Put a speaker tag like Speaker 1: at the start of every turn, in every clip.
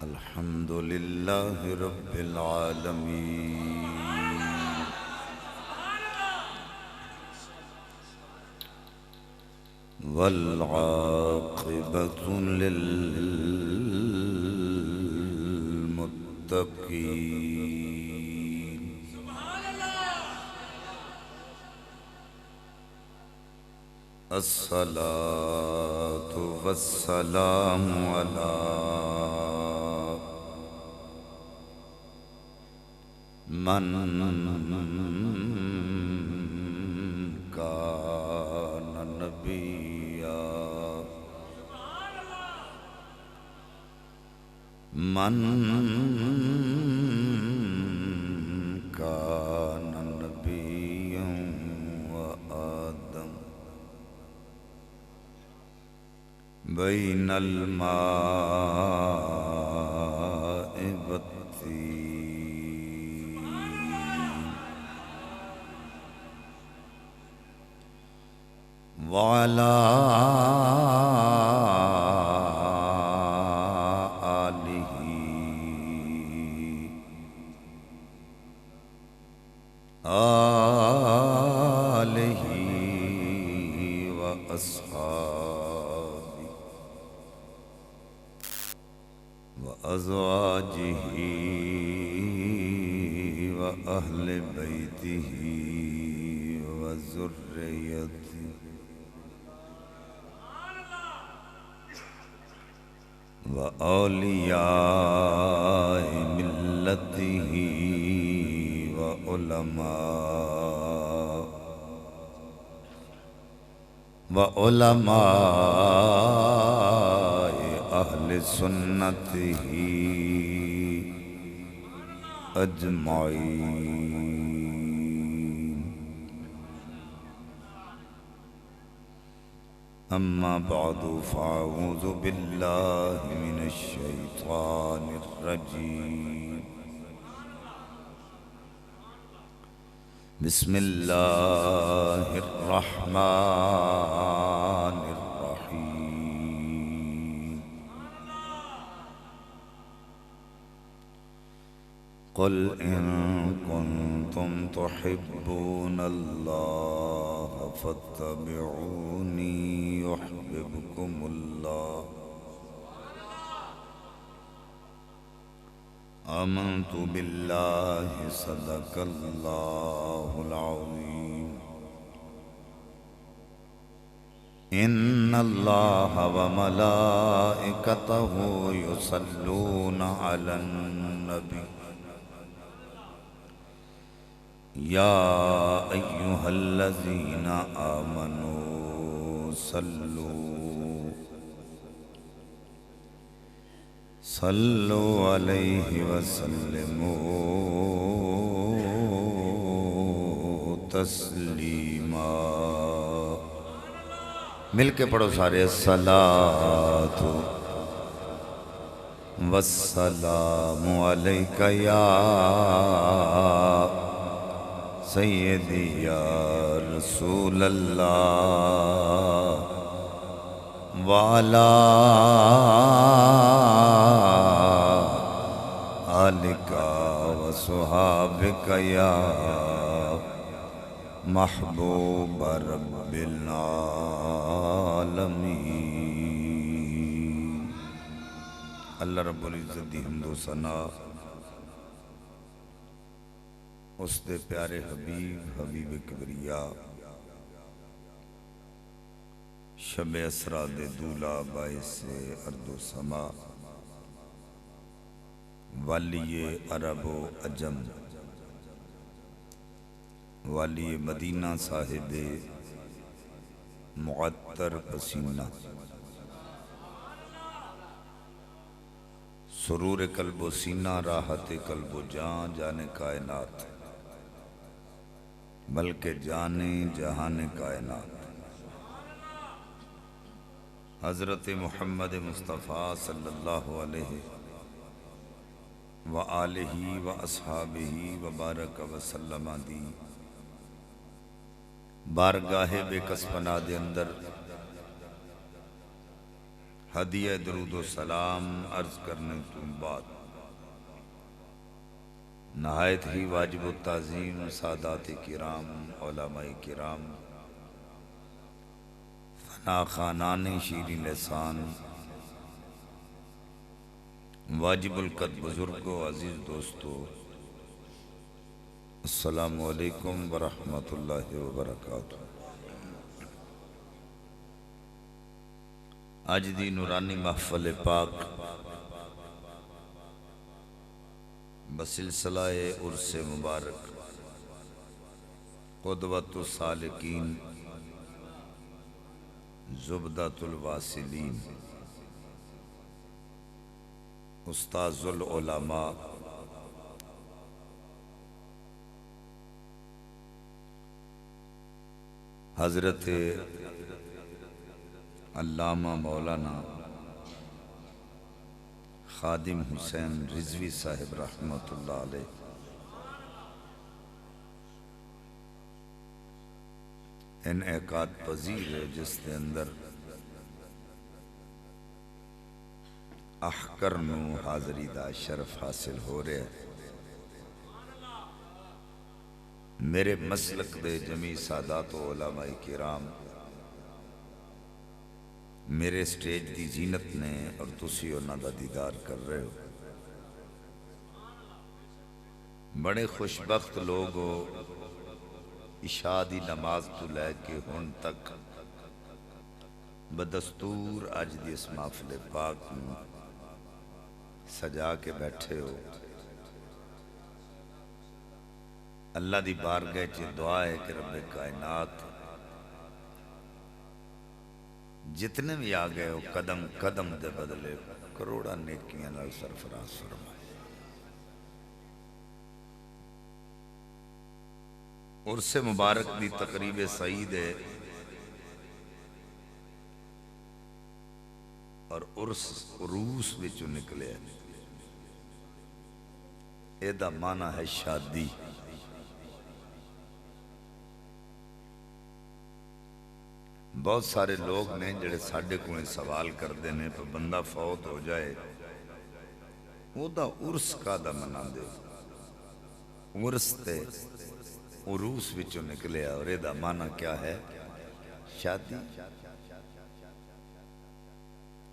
Speaker 1: الحمد لله رب العالمين والعاقبة للمتقين الصلاة والسلام على من كان نبيا من كان نبيا وآدم بين الماء والطين وعلى آله وأصحابه وأزواجه وأهل بيته وذريته وأولياء ملته وعلماء أهل سنته أجمعين أما بعد فأعوذ بالله من الشيطان الرجيم بسم الله الرحمن الرحيم قل إن كنتم تحبون الله فاتبعوني يحببكم الله آمنت بالله صدق الله العظيم إن الله وملائكته يصلون على النبي يا أيها الذين آمنوا صلوا عليه وسلموا تسلیما مل کے پڑھو سارے الصلاۃ والسلام علیک یا سیدی یا رسول اللہ وعلا آلک و صحابک یا محبوب رب العالمین۔ اللہ رب العزت دی حمد و ثنا اس دے پیارے حبیب کبریا شب اسرا دے دولا باعث ارض و سما والی عرب و عجم والی مدینہ صاحب معطر پسینہ سرور قلب و سینہ راحت قلب و جان جانے کائنات بلکہ جانے جہان کائنات حضرت محمد مصطفیٰ صلی اللہ علیہ وآلہ واصحابہ وبارک وسلم دی بارگاہ بے کس پناہ دے اندر ہدیہ درود و سلام عرض کرنے تو بعد نہایت ہی واجب التعظیم سادات کرام علماء کرام فنا خانان شیرین لسان واجب القد بزرگو عزیز دوستو السلام علیکم ورحمۃ اللہ وبرکاتہ۔ آج دی نورانی محفل پاک بسلسلہ عرس مبارک قدوۃ السالکین زبدۃ الواصلین استاذ العلماء حضرت علامہ مولانا خادم حسین رضوی صاحب رحمۃ اللہ علیہ انعقاد پذیر ہے، جس کے اندر احکر نو حاضری دا شرف حاصل ہو رہا ہے۔ میرے مسلک دے جمیع سادات و علماء کرام میرے سٹیج دی زینت نے اور تسی انہاں دا دیدار کر رہے ہو۔ بڑے خوشبخت لوگ ہو، عشاء دی نماز تو لے کے ہن تک بدستور اج دی اس محفل پاک نو سجا کے بیٹھے ہو۔ اللہ دی بارگاہ چ دعا ہے کہ رب کائنات جتنے بھی آگئے ہو قدم قدم دے بدلے کروڑا نیکیاں نال سرفراز فرمائے۔ عرس مبارک دی تقریب سعید ہے اور عروس وچوں نکلے ہیں۔ اے دا معنی ہے شادی۔ بہت سارے لوگ نے جڑے ساڈے کوئی سوال کردے نے تو بندہ فوت ہو جائے وہ دا عرس کا دا منا دے، عرس تے عروس وچوں نکلے اور اے دا معنی کیا ہے؟ شادی۔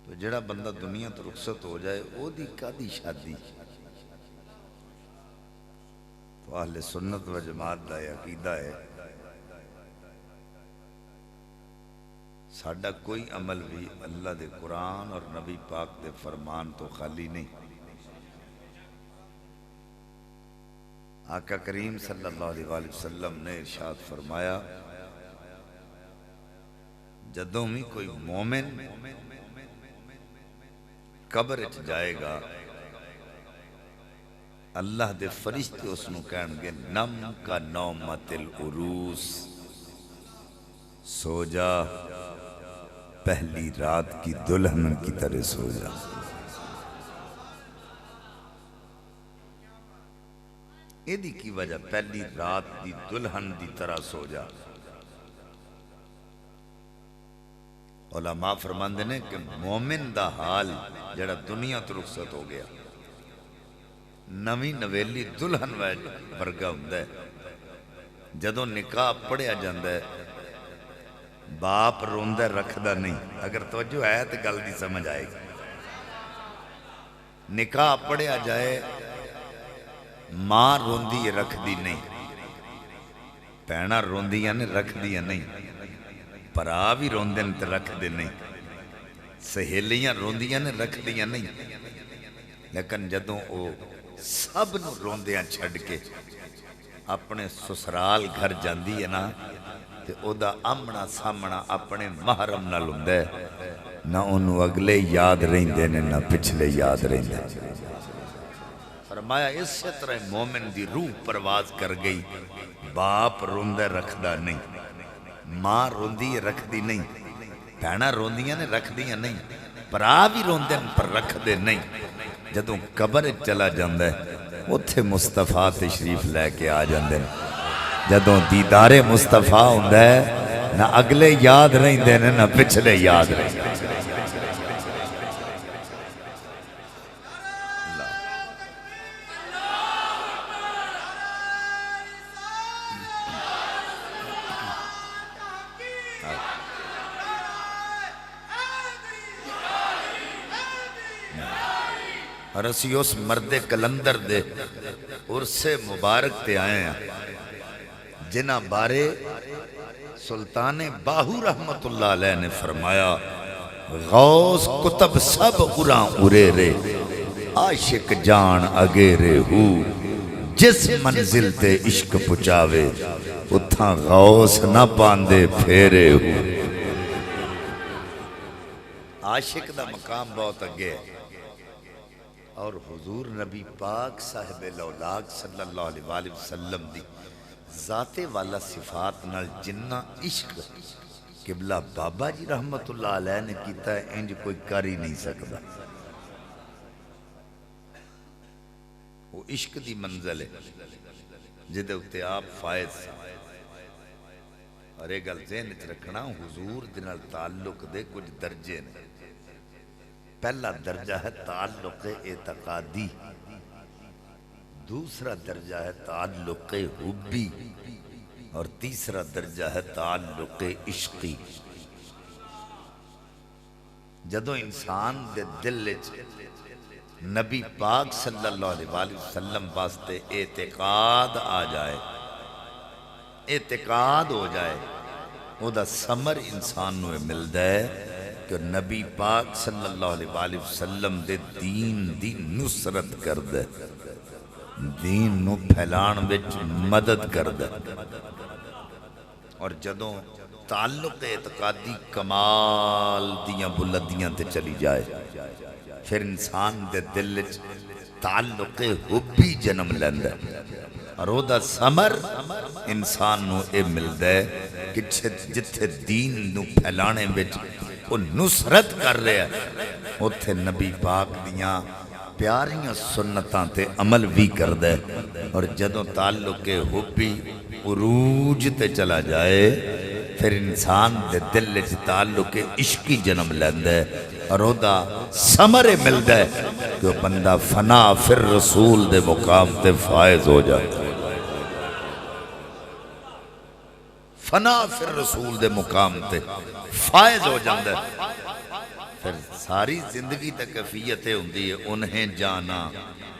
Speaker 1: تو جڑا بندہ دنیا تو رخصت ہو جائے وہ دی کادی شادی؟ تو اہل سنت و جماعت دا عقیدہ ہے ساڈا کوئی عمل بھی اللہ دے قرآن اور نبی پاک دے فرمان تو خالی نہیں۔ آقا کریم صلی اللہ علیہ وآلہ وسلم نے ارشاد فرمایا جدوں بھی کوئی مومن قبر اچ جائے گا اللہ دے فرشتے اس نو کہن گے نم کا نومت العروس، سو جا پہلی رات کی دلہن کی طرح سو جا۔ ایدی کی وجہ پہلی رات دی دلہن دی طرح سو جا۔ علماء فرماندے نے کہ مومن دا حال جڑا دنیا تو رخصت ہو گیا نویں نویلی دلہن ورگا ہوندا ہے۔ جدوں نکاح پڑھیا جاندا ہے باپ روندہ رکھدا نہیں۔ اگر توجہ ہے تو گل دی سمجھ آئے گی۔ نکاح پڑھیا جائے ماں روندی رکھ دی نہیں، پینا روندیاں نے رکھ دیا نہیں، پرا بھی روندے نے رکھ دے نہیں، سہیلیاں روندیاں نے رکھ دیا نہیں۔ لیکن جدوں او سب نو روندیاں چھڑ کے اپنے سسرال گھر جاندی ہے نا تے او دا آمنا سامنا اپنے محرم نال ہوندا ہے، نہ انہوں اگلے یاد رہندے نے نہ پچھلے یاد رہندے۔ فرمایا اس طرح مومن دی روح پرواز کر گئی، باپ روندہ رکھدا نہیں، ماں روندی رکھ دی نہیں، بہنا روندیاں نے رکھ دیا نہیں، پرا بھی روندے پر رکھ دے نہیں۔ جدوں قبر چلا جاندہ ہے اتھے مصطفیٰ تشریف لے کے آ جاندے ہیں۔ جدوں دیدار مصطفیٰ ہوندہ ہے نہ اگلے یاد رہندے نے نہ پچھلے یاد رہندے۔ اور اسی اس مرد کلندر دے عرص مبارک تے آئے ہیں جنہ بارے سلطان باہو رحمت اللہ علیہ نے فرمایا غوث کتب سب اُراں ارے رے عاشق جان اگیرے ہو جس منزل تے عشق پچاوے اتھاں غوث نہ پاندے پھیرے ہو۔ عاشق دا مقام بہت اگے ہے اور حضور نبی پاک صاحب الاولاق صلی اللہ علیہ وآلہ وسلم دی ذات والا صفات نال جنہ عشق قبلہ بابا جی رحمت اللہ علیہ نے کیتا ہے انج کوئی کر ہی نہیں سکتا۔ وہ عشق دی منزل ہے جدے اتے آپ فائز اور ایک گل ذہن وچ رکھنا حضور دے نال تعلق دے کچھ درجے نے۔ پہلا درجہ ہے تعلق اعتقادی، دوسرا درجہ ہے تعلق حبی اور تیسرا درجہ ہے تعلق عشقی۔ جدوں انسان دے دل وچ نبی پاک صلی اللہ علیہ وآلہ وسلم واسطے اعتقاد آ جائے، اعتقاد ہو جائے، وہ دا ثمر انسان نو ملدا ہے کہ نبی پاک صلی اللہ علیہ وآلہ وسلم دے دین دی نصرت کردے، دین نو پھیلان وچ مدد کردے۔ اور جدوں تعلق اعتقادی کمال دیاں بلندیاں تے چلی جائے پھر انسان دے دل وچ تعلق حبی جنم لیندا ہے اور او دا ثمر انسان نو اے ملدا ہے کہ جتھے دین نو پھیلانے وچ وہ نصرت کر رہے ہیں اتھے نبی پاک دیاں پیاریاں سنتاں تے عمل بھی کر دے۔ اور جدوں تعلق حبی عروج تے چلا جائے پھر انسان دے دل وچ تعلق عشقی جنم لیندے اور او دا ثمر ملدا ہے کہ وہ بندہ فنا فر رسول دے مقام تے فائز ہو جاتا ہے، فنا فر رسول دے مقام تے فائز ہو جاتا ہے۔ پھر ساری زندگی تے کیفیتیں ہوندی ہے انہیں جانا،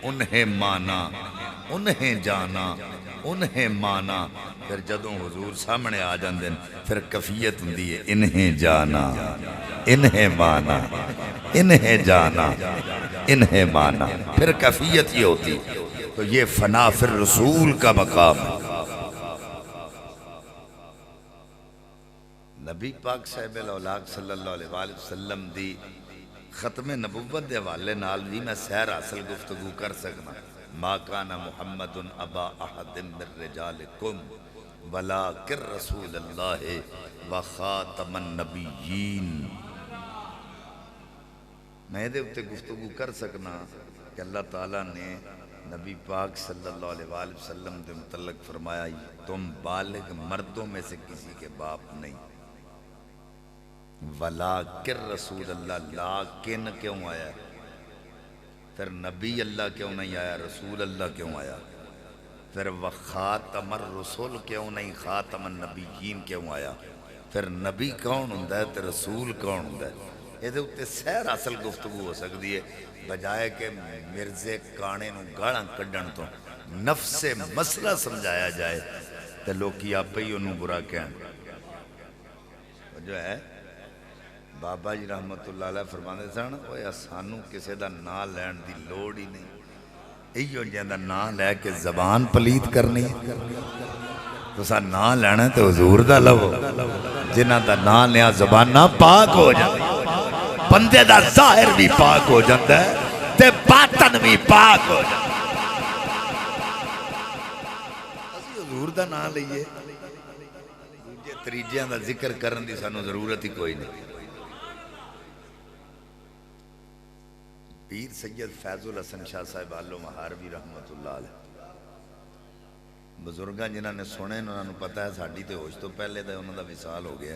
Speaker 1: انہیں مانا، انہیں جانا، انہیں مانا۔ پھر جدوں حضور سامنے آ جاندے پھر کیفیت ہوندی ہے انہیں جانا، انہیں مانا، انہیں جانا، انہیں مانا، پھر کیفیت یہ ہوتی۔ تو یہ فنا فر رسول کا مقام ہے۔ نبی پاک صاحب الاولاق صلی اللہ علیہ وآلہ وسلم دی ختم نبوت دے حوالے نال بھی میں سیر حاصل گفتگو کر سکنا۔ ما کان محمد ابا احد من رجالکم ولکن رسول اللہ وخاتم النبیین۔ میں دے اتے گفتگو کر سکنا کہ اللہ تعالیٰ نے نبی پاک صلی اللہ علیہ وآلہ وسلم دے متعلق فرمایا تم بالغ مردوں میں سے کسی کے باپ نہیں، ولیکن رسول اللہ، لیکن کیوں آیا؟ پھر نبی اللہ کیوں نہیں آیا؟ رسول اللہ کیوں آیا؟ پھر وخاتم الرسول کیوں نہیں؟ خاتم النبیین کیوں آیا؟ پھر نبی کون ہوندہ ہے تے رسول کون ہوندہ ہے؟ یہ دے اتے سیر اصل گفتگو ہو سکتی ہے بجائے کہ مرزے کانے نو گاڑاں کڈن تو نفس مسئلہ سمجھایا جائے تے لوکی آپ ہی انہوں برا کہیں۔ جو ہے بابا جی رحمت اللہ علیہ فرمانے سن اوہ سانو کسے دا نا لین دی لوڑ ہی نہیں، ایو جیندہ نا لے کے زبان پلید کرنی تو سا نا لینا تو حضور دا لو جنہ دا نا لیا زبان نا پاک ہو جائے، بندے دا ظاہر بھی پاک ہو جاتا ہے تے باطن بھی پاک ہو جاتا ہے۔ اسی حضور دا نا لئیے دوجے تریجیاں دا ذکر کرن دی سانو ضرورت ہی کوئی نہیں۔ پیر سید فیض الحسن شاہ صاحب آلو مہاروی رحمت اللہ علیہ بزرگاں جنہاں نے سنے انہوں نے پتا ہے ساڑھی تے ہوش تو پہلے دے انہوں دا وصال ہو گیا۔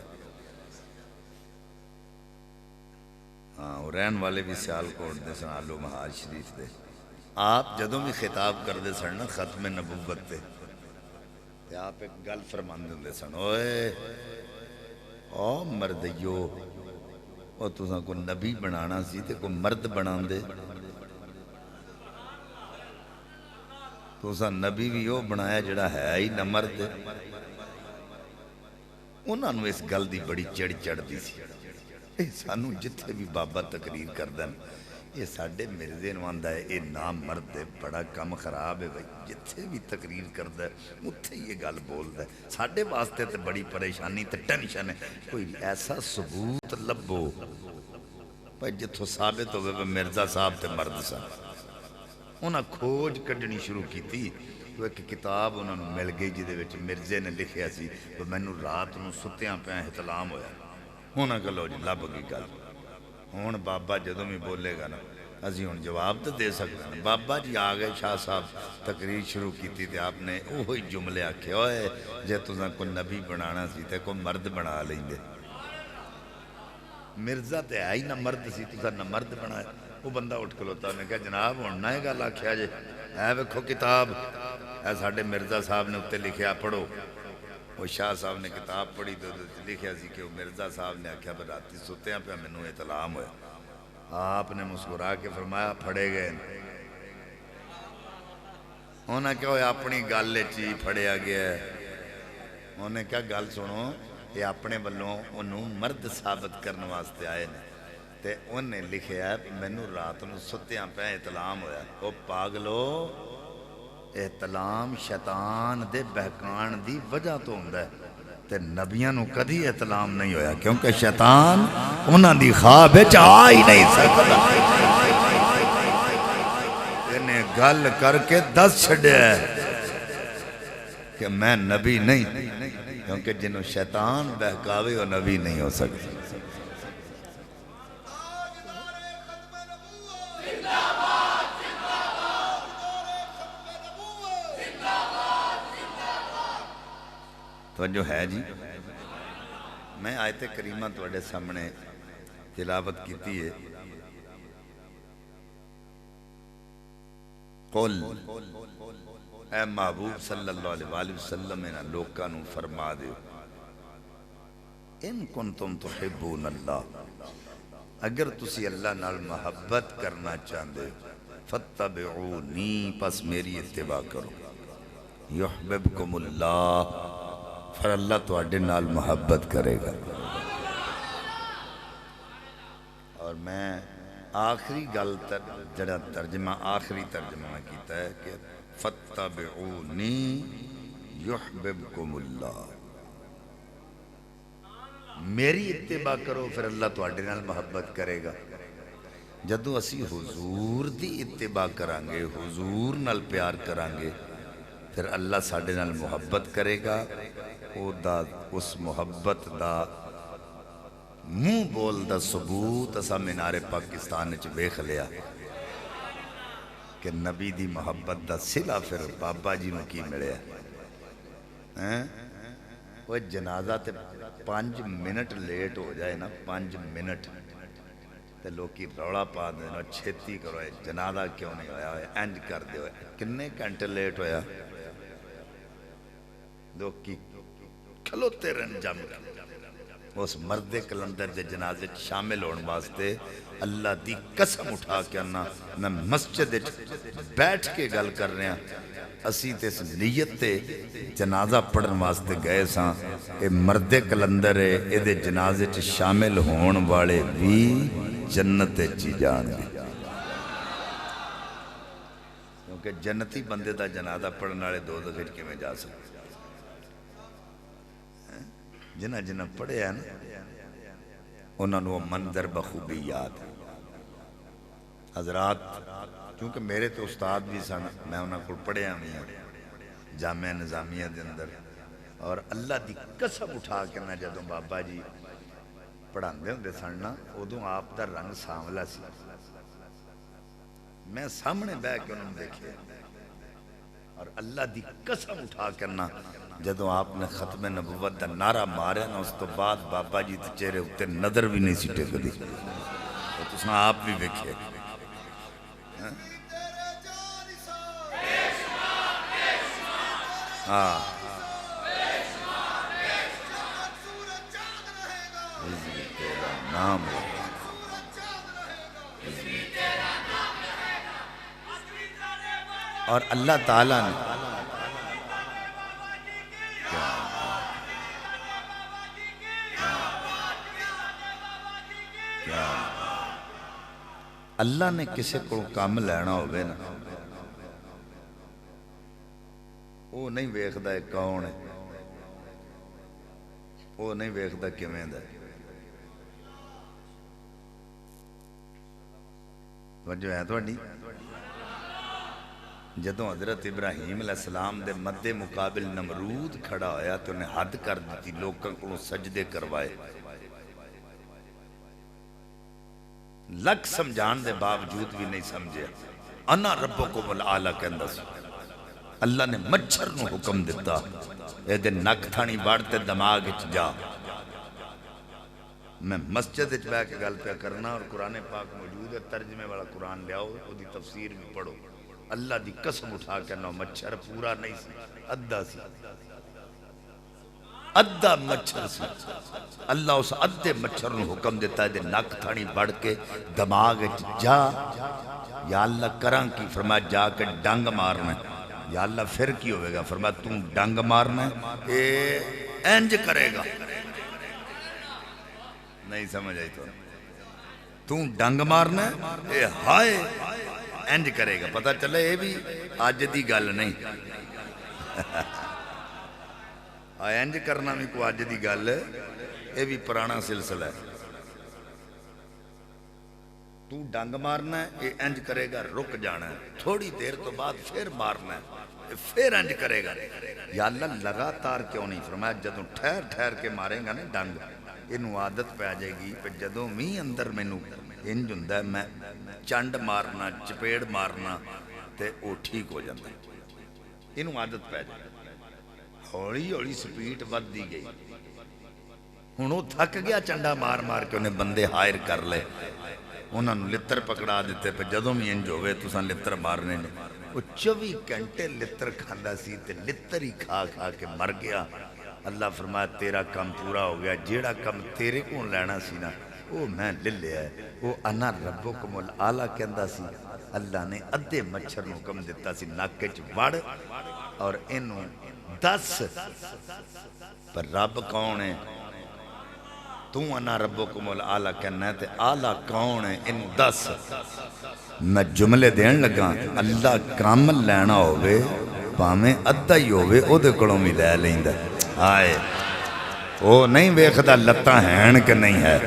Speaker 1: ہاں رہن والے بھی سیال کوٹ دے سن آلو مہار شریف دے۔ آپ جدوں بھی خطاب کر دے سن ختم نبوت تے آپ ایک گل فرمان دے سن اوئے او مردیو اور تُساں کو نبی بنانا سی تے کو مرد بنان دے تساں نبی بھی وہ بنایا جڑا ہے ہی نہ مرد انہاں نوں اس گل دی بڑی چڑ چڑھدی سی اے سانوں جتھے بھی بابا تقریر کردن یہ ساڈے مرزے نوں آندا ہے اے نام مرد ہے بڑا کم خراب ہے بھائی جتھے بھی تقریر کردا ہے اتھے یہ گل بولدا ہے ساڈے واسطے تے بڑی پریشانی تے ٹینشن ہے کوئی ایسا ثبوت لبو بھائی جتھوں ثابت ہوئے مرزا صاحب تے مرد صاحب انہاں کھوج کڈنی شروع کیتی تو ایک کتاب انہوں نے مل گئی جدے وچ مرزے نے لکھیا سی تو مینوں رات نوں ستیاں پہ احتلام ہویا انہاں کہلو جی لب گئی گل ہوں بابا جدوں بھی بولے گا نا اسی ہوں جواب تو دے سکتے ہیں بابا جی آ گئے شاہ صاحب تقریر شروع کی تے آپ نے وہی جملے آکھے ہوئے جے تساں کوئی نبی بنانا سی تے کوئی مرد بنا لیندے مرزا تے ہے ہی نہ مرد سی تساں نہ مرد بنایا وہ بندہ اٹھ کھلوتا انہیں کہا جناب ہوں نہ گل آکھیا جے اے ویکھو کتاب اے ساڈے مرزا صاحب نے اتنے لکھیا پڑھو وہ شاہ صاحب نے کتاب پڑھی تو لکھیا سی کہ وہ مرزا صاحب نے آکھیا پر راتی ستیاں پہ مینوں اطلاع ہویا آپ نے مسکرا کے فرمایا پھڑے گئے انہاں کہا ہوئے اپنی گل چی پھڑیا گیا ہے انہیں کہا گل سنو یہ اپنے بلوں انہوں مرد ثابت کرنے واسطے آئے نے تے انہیں لکھیا ہے مینوں رات نوں ستیاں پہ اطلاع ہویا او پاگلو احتلام شیطان دے بہکان دی وجہ تو ہوندا ہے تے نبیاں نو کدی احتلام نہیں ہویا کیونکہ شیطان انہاں دی خواب وچ آ ہی نہیں سکتا انہیں گل کر کے دس چھڑیا ہے کہ میں نبی نہیں کیونکہ جنہوں شیطان بہکاوے وہ نبی نہیں ہو سکتا توجہ ہے جی میں آیت کریمہ توڑے سامنے تلاوت کیتی ہے قل اے محبوب صلی اللہ علیہ وسلم انہا لوکانوں فرما دے ان کنتم تحبون اللہ اگر تسی اللہ نال محبت کرنا چاہندے فتبعونی پس میری اتباع کرو یحببکم اللہ پھر اللہ تو اڈے نال محبت کرے گا اور میں آخری گل جڑا ترجمہ آخری ترجمہ میں کیتا ہے کہ فَاتَّبِعُونِي يُحْبِبْكُمُ اللہ میری اتباع کرو پھر اللہ تو اڈے نال محبت کرے گا جدو اسی حضور دی اتباع کرانگے حضور نال پیار کرانگے پھر اللہ ساڈے نال محبت کرے گا او دا اس محبت دا منہ بول دا ثبوت اسا مینار پاکستان وچ ویکھ لیا کہ نبی دی محبت دا صلہ پھر بابا جی نوں کی ملیا وہ جنازہ تے 5 منٹ لیٹ ہو جائے نا 5 منٹ تے لوکی روڑا پا دینا چھتی کرو جنازہ کیوں نہیں ہویا انج کر دے ہوئے کنے گھنٹے لیٹ ہویا لوکی کھلوتے رن جم اس مرد کلندر دے جنازے شامل ہون واسطے اللہ دی قسم اٹھا کے آنا میں مسجد بیٹھ کے گل کر رہے ہیں اسی تے اس نیت تے جنازہ پڑھن واسطے گئے ساں اے مرد کلندر ہے اے دے جنازے چ شامل ہون والے بھی جنت چی جان گے کیونکہ جنتی بندے دا جنازہ پڑھن والے دو دفعہ کے میں جا سکتے جنہ جنہ پڑھے ہیں نا انہوں نے وہ منظر بخوبی یاد ہے حضرات کیونکہ میرے تو استاد بھی سن میں انہوں کو پڑھے ہیں جامعہ نظامیہ دے اندر اور اللہ دی قسم اٹھا کے نا جدوں بابا جی پڑھان دے ہوندے سننا ادوں آپ دا رنگ سانولا سی میں سامنے بہ کے انہوں نے دیکھے اور اللہ دی قسم اٹھا کرنا جدوں آپ نے ختم نبوت دا نعرہ مارے نا اس تو بعد بابا جی تے چہرے اتے نظر بھی نہیں سیٹے کدی تو تساں آپ بھی ویکھے ہاں تیرا نام اور اللہ تعالیٰ نے اللہ نے کسی کو کام لینا ہوئے نا وہ نہیں ویکھدا ہے کون ہے وہ نہیں ویکھدا کیویں دا وجہ ہے تھوڑی جدوں حضرت ابراہیم علیہ السلام دے مد مقابل نمرود کھڑا ہویا تو انہیں حد کر دیتی لوگوں کو سجدے کروائے لکھ سمجھان دے باوجود بھی نہیں سمجھے انا ربکم الاعلی کہندا سی اللہ نے مچھر نو حکم دیتا اے دے نک تھانی بڑھتے دماغ اچ جا میں مسجد اچ بیٹھ کے گل پہ کرنا اور قرآن پاک موجود ہے ترجمے والا قرآن لے آؤ وہ دی تفسیر بھی پڑھو اللہ دی قسم اٹھا کے نو مچھر پورا نہیں سی ادھا سی ادھا مچھر سی اللہ اس ادھے مچھر نو حکم دیتا ہے دے نک تھانی بڑھ کے دماغ اچ جا یا اللہ کران کی فرمایا جا کے ڈنگ مارنا یا اللہ پھر کی ہوئے گا فرمایا تم ڈنگ مارنا اے انج کرے گا نہیں سمجھ آئی تو ڈنگ مارنا اے ہائے انج کرے گا پتہ چلے یہ بھی آج دی گل نہیں انج کرنا بھی کو آج دی گل یہ بھی پرانا سلسلہ ہے تو ڈنگ مارنا ہے یہ انج کرے گا رک جانا ہے تھوڑی دیر تو بعد پھر مارنا ہے پھر انج کرے گا یا اللہ لگاتار کیوں نہیں فرمایا جدوں ٹھہر ٹھہر کے ماریں گا نا ڈنگ انہوں عادت پہ جائے گی پہ جدوں میں اندر مینوں انج ہوندا ہے میں چنڈ مارنا چپیڑ مارنا تے او ٹھیک ہو جاتا ہے انہوں عادت پہ جائے ہولی ہولی سپیٹ ود دی گئی ہن وہ تھک گیا چنڈا مار مار کے انہیں بندے ہائر کر لے انہوں نے لتر پکڑا دیتے پہ جدوں میں انج ہوئے تساں لتر مارنے نے وہ 24 گھنٹے لتر کھاندا سی تے لتر ہی کھا کھا کے مر گیا اللہ فرمایا تیرا کم پورا ہو گیا جیڑا کم تیرے کو لینا سی نا وہ میں لے لیا ہے وہ انا ربکم الاعلی کہندا سی اللہ نے ادھے مچھر نو حکم دیتا سی نک وچ وڑ اور اینوں دس پر رب کون ہے تو انا ربکم الاعلی کہنا ہے تے اعلی کون ہے اینوں دس میں جملے دین لگا اللہ کامل لینا ہوئے پاویں ادھا ہی ہوئے او دے کولوں بھی لے لیندا آئے وہ نہیں ویکھدا لتاں ہین کہ نہیں ہے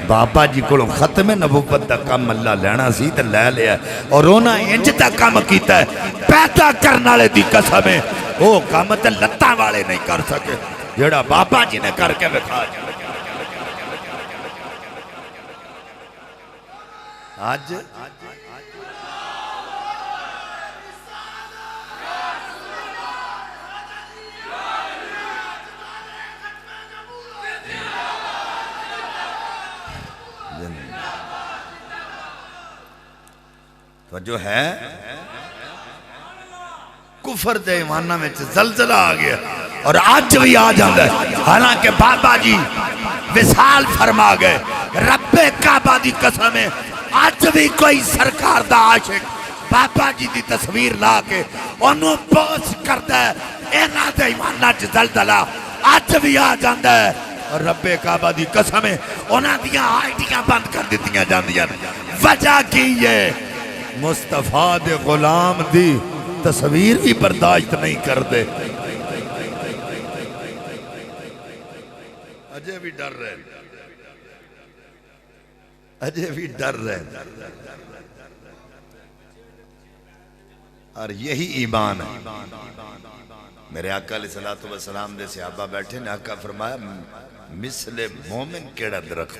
Speaker 1: بابا جی کو ختم نبوت دا کام اللہ لینا سی تے لے لیا اور انہاں انج دا کام کیتا ہے پیدا کرن والے دی قسم ہے وہ کام تے لتاں والے نہیں کر سکے جیڑا بابا جی نے کر کے وکھا آج تو جو ہے کفر دے ایمانہ میں زلزلہ آ گیا اور آج بھی آ جاندہ ہے حالانکہ بابا جی وصال فرما گئے رب کعبہ دی قسم ہے آج بھی کوئی سرکار دا عاشق بابا جی دی تصویر لا کے انہوں بوس کرتا ہے اینا دے ایمانہ زلزلہ آج بھی آ جاندہ ہے اور رب کعبہ دی قسم ہے انہاں دیاں آئیڈیاں بند کر دیتیاں جاندیاں وجہ کی یہ مصطفیٰ دے غلام دی تصویر بھی برداشت نہیں کر دے اجے بھی ڈر رہے اجے بھی ڈر رہے اور یہی ایمان ہے میرے آقا علیہ السلام دے صحابہ بیٹھے نے آقا فرمایا مثل مومن کیڑا درخت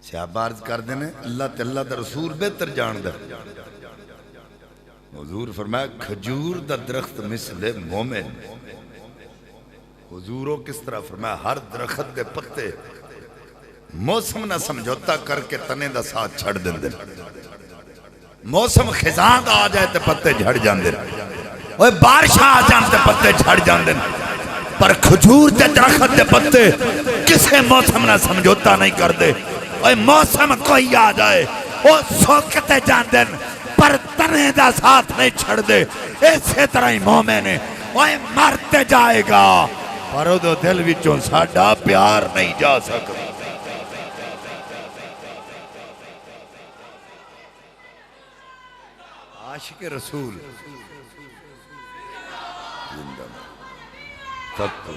Speaker 1: صحابہ عرض کر دینے اللہ دا رسول بہتر جان دے حضور فرمایا کھجور دا درخت مثل مومن حضوروں کس طرح فرمایا ہر درخت دے پتے موسم نہ سمجھوتا کر کے تنے دا ساتھ چھڑ دن دے موسم خزاں دا آ جائے تے پتے جھڑ جان دے بارشاں آ جان تے پتے جھڑ جان دے پر کھجور دے درخت دے پتے کسے موسم نہ سمجھوتا نہیں کر دے موسم کوئی آ جائے وہ سوکتے جان دن پر تنے دا ساتھ نہیں چھڑ دے اسی طرح ہی مومن ہے اوہ مرتے جائے گا پر او دو دل وچوں ساڈا پیار نہیں جا سکتا عاشق رسول زندہ سب کو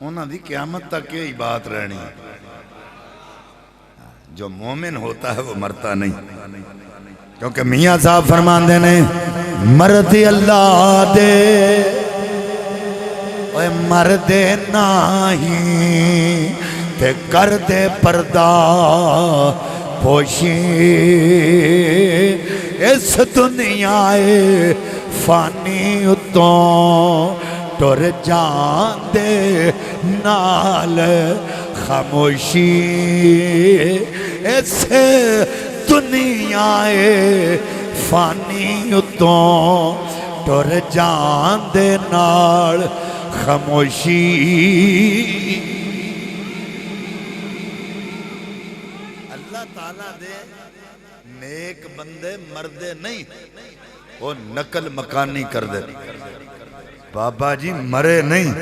Speaker 1: انہاں دی قیامت تک یہی بات رہنی جو مومن ہوتا ہے وہ مرتا نہیں کیونکہ میاں صاحب فرماندے نے مردی اللہ دے اوہ مردے ناہی تے کر دے پردہ پوشی اس دنیا فانی اتوں ٹر جان دے نال خاموشی اس دنیا فانی اتوں ٹر جان دے نال خاموشی اللہ تعالیٰ دے نیک بندے مردے نہیں وہ نقل مکانی کر دے بابا جی مرے نہیں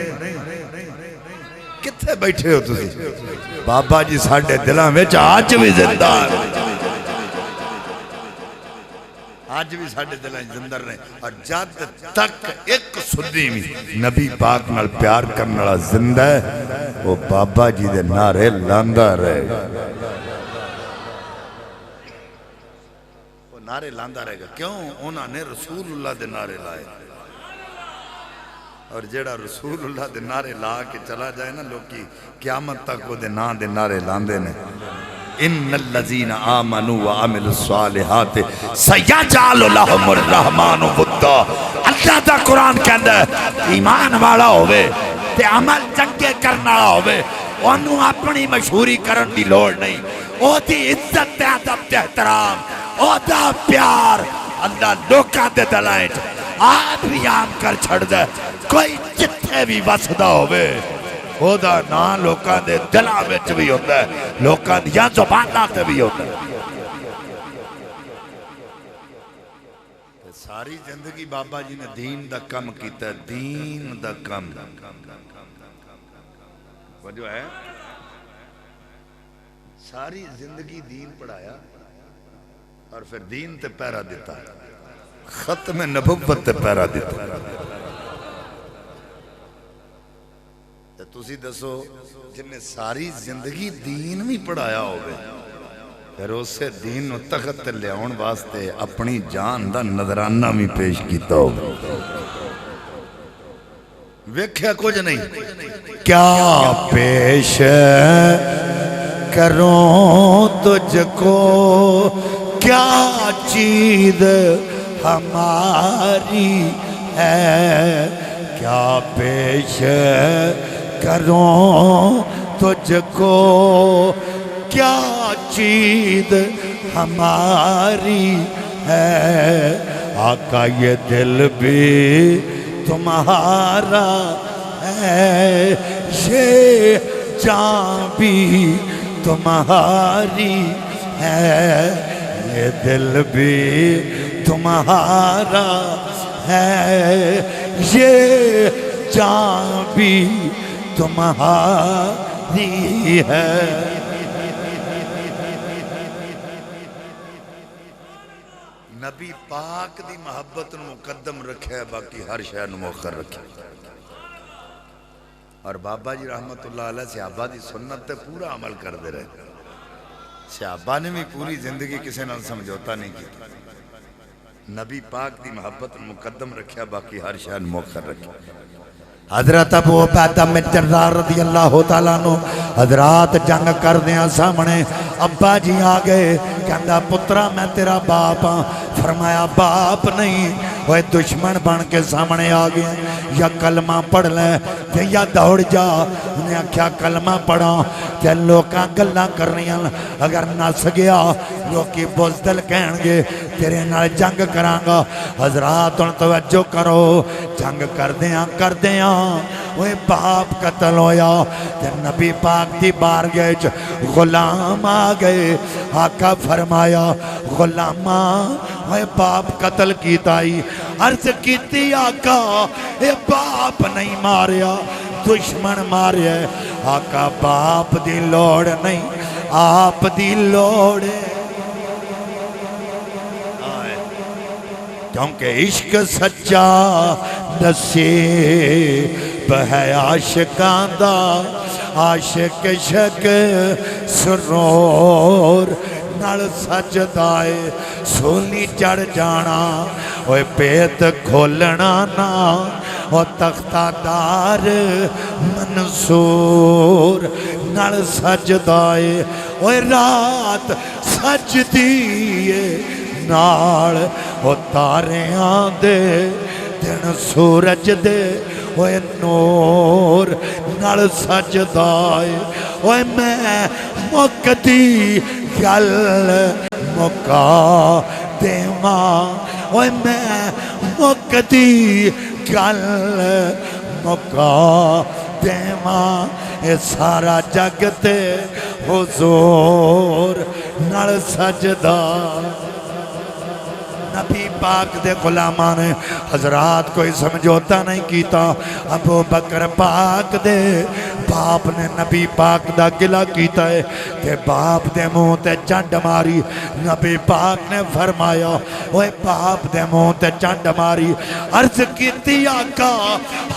Speaker 1: کتھے بیٹھے ہو تسی بابا جی ساڑھے دلان ویچ آج بھی زندہ آج بھی ساڑھے دلان زندہ رہے اور جد تک ایک سدی میں نبی پاک نال پیار کرنے والا زندہ ہے وہ بابا جی دے نعرے لاندہ رہے گا وہ نعرے لاندہ رہے گا کیوں انہوں نے رسول اللہ دے نعرے لائے اور جیڑا رسول اللہ دے نعرے لا کے چلا جائے نا لوگی قیامت تک وہ دے نا دے نعرے لاندے نے ان الذین آمنوا وعملوا الصالحات سیجعل لهم الرحمن ودا اللہ دا قرآن کہندا ہے ایمان والا ہوئے تے عمل چنگے کرنا ہوئے انہوں اپنی مشہوری کرن دی لوڑ نہیں او دی عزت تے ادب تے احترام او دا پیار اللہ لوکاں دے دلائیں آپ بھی عام کر چھڑ دے کوئی جتھے بھی وسدہ ہوئے او دا نا لوکاں دے دلہ وچ بھی ہوتا ہے لوکاں دیا زبانہ تے بھی ہوتا ہے ساری زندگی بابا جی نے دین دا کم کیتا ہے دین دا کم وجہ ہے ساری زندگی دین پڑھایا اور پھر دین تے پیرا دیتا ہے ختم نبوت تے پیرا دیتا ہے تسی دسو جن نے ساری زندگی دین بھی پڑھایا ہوگے پھر اس سے دین و تخت لیاؤن واسطے اپنی جان دا نظرانہ بھی پیش کیتا ہوگا ویکھیا کچھ نہیں کیا پیش کروں تجھ کو کیا چیز ہماری ہے کیا پیش کروں تجھ کو کیا چیز ہماری ہے آقا یہ دل بھی تمہارا ہے یہ جان بھی تمہاری ہے یہ دل بھی تمہارا ہے یہ جان بھی تمہاری ہے نبی پاک دی محبت نو مقدم رکھے باقی ہر شے نو مؤخر رکھے اور بابا جی رحمت اللہ علیہ صحابہ دی سنت تے پورا عمل کر دے رہے صحابہ نے بھی پوری زندگی کسی نال سمجھوتا نہیں کی نبی پاک دی محبت مقدم رکھیا باقی ہر شے نو مؤخر رکھے حضرت ابو عبیدہ بن جراح رضی اللہ تعالیٰ عنہ حضرات جنگ کر دیا سامنے ابا جی آگئے کہندا پترا میں تیرا باپ ہاں فرمایا باپ نہیں وہ دشمن بن کے سامنے آگئے یا کلمہ پڑھ لیں
Speaker 2: تے یا دوڑ جا انہیں آکھیا کلمہ پڑھا تے لوکاں گلاں کرنیاں اگر نس گیا لوکی بزدل کہن گے تیرے نال جنگ کرانگا حضرات ان توجہ کرو جنگ کر دیاں وہ باپ قتل ہویا تے نبی پاک دی بارگاہ غلام آ گئے آقا فرمایا غلامہ وہ باپ قتل کیتا ہی عرض کیتی آقا اے باپ نہیں ماریا دشمن ماریا آقا باپ دی لوڑ نہیں آپ دی لوڑ کیونکہ عشق سچا نصیب ہے عاشقاں دا عاشق شک سرور نال سجدائے سولی چڑھ جانا اوے پیت کھولنا نا او تختہ دار منصور نال سجدائے اوے رات سجدیے نال او تاریاں دے دن سورج دے اوے نور نال سجدائے اوے میں مکدی گل مکا دیواں اوے میں مکدی گل مکا دیواں اے سارا جگ تے حضور نال سجدہ نبی پاک دے غلامان نے حضرات کوئی سمجھوتا نہیں کیتا ابو بکر پاک دے باپ نے نبی پاک دا گلہ کیتا ہے کہ باپ دے منہ تے چنڈ ماری نبی پاک نے فرمایا اوے باپ دے منہ تے چنڈ ماری عرض کیتی آقا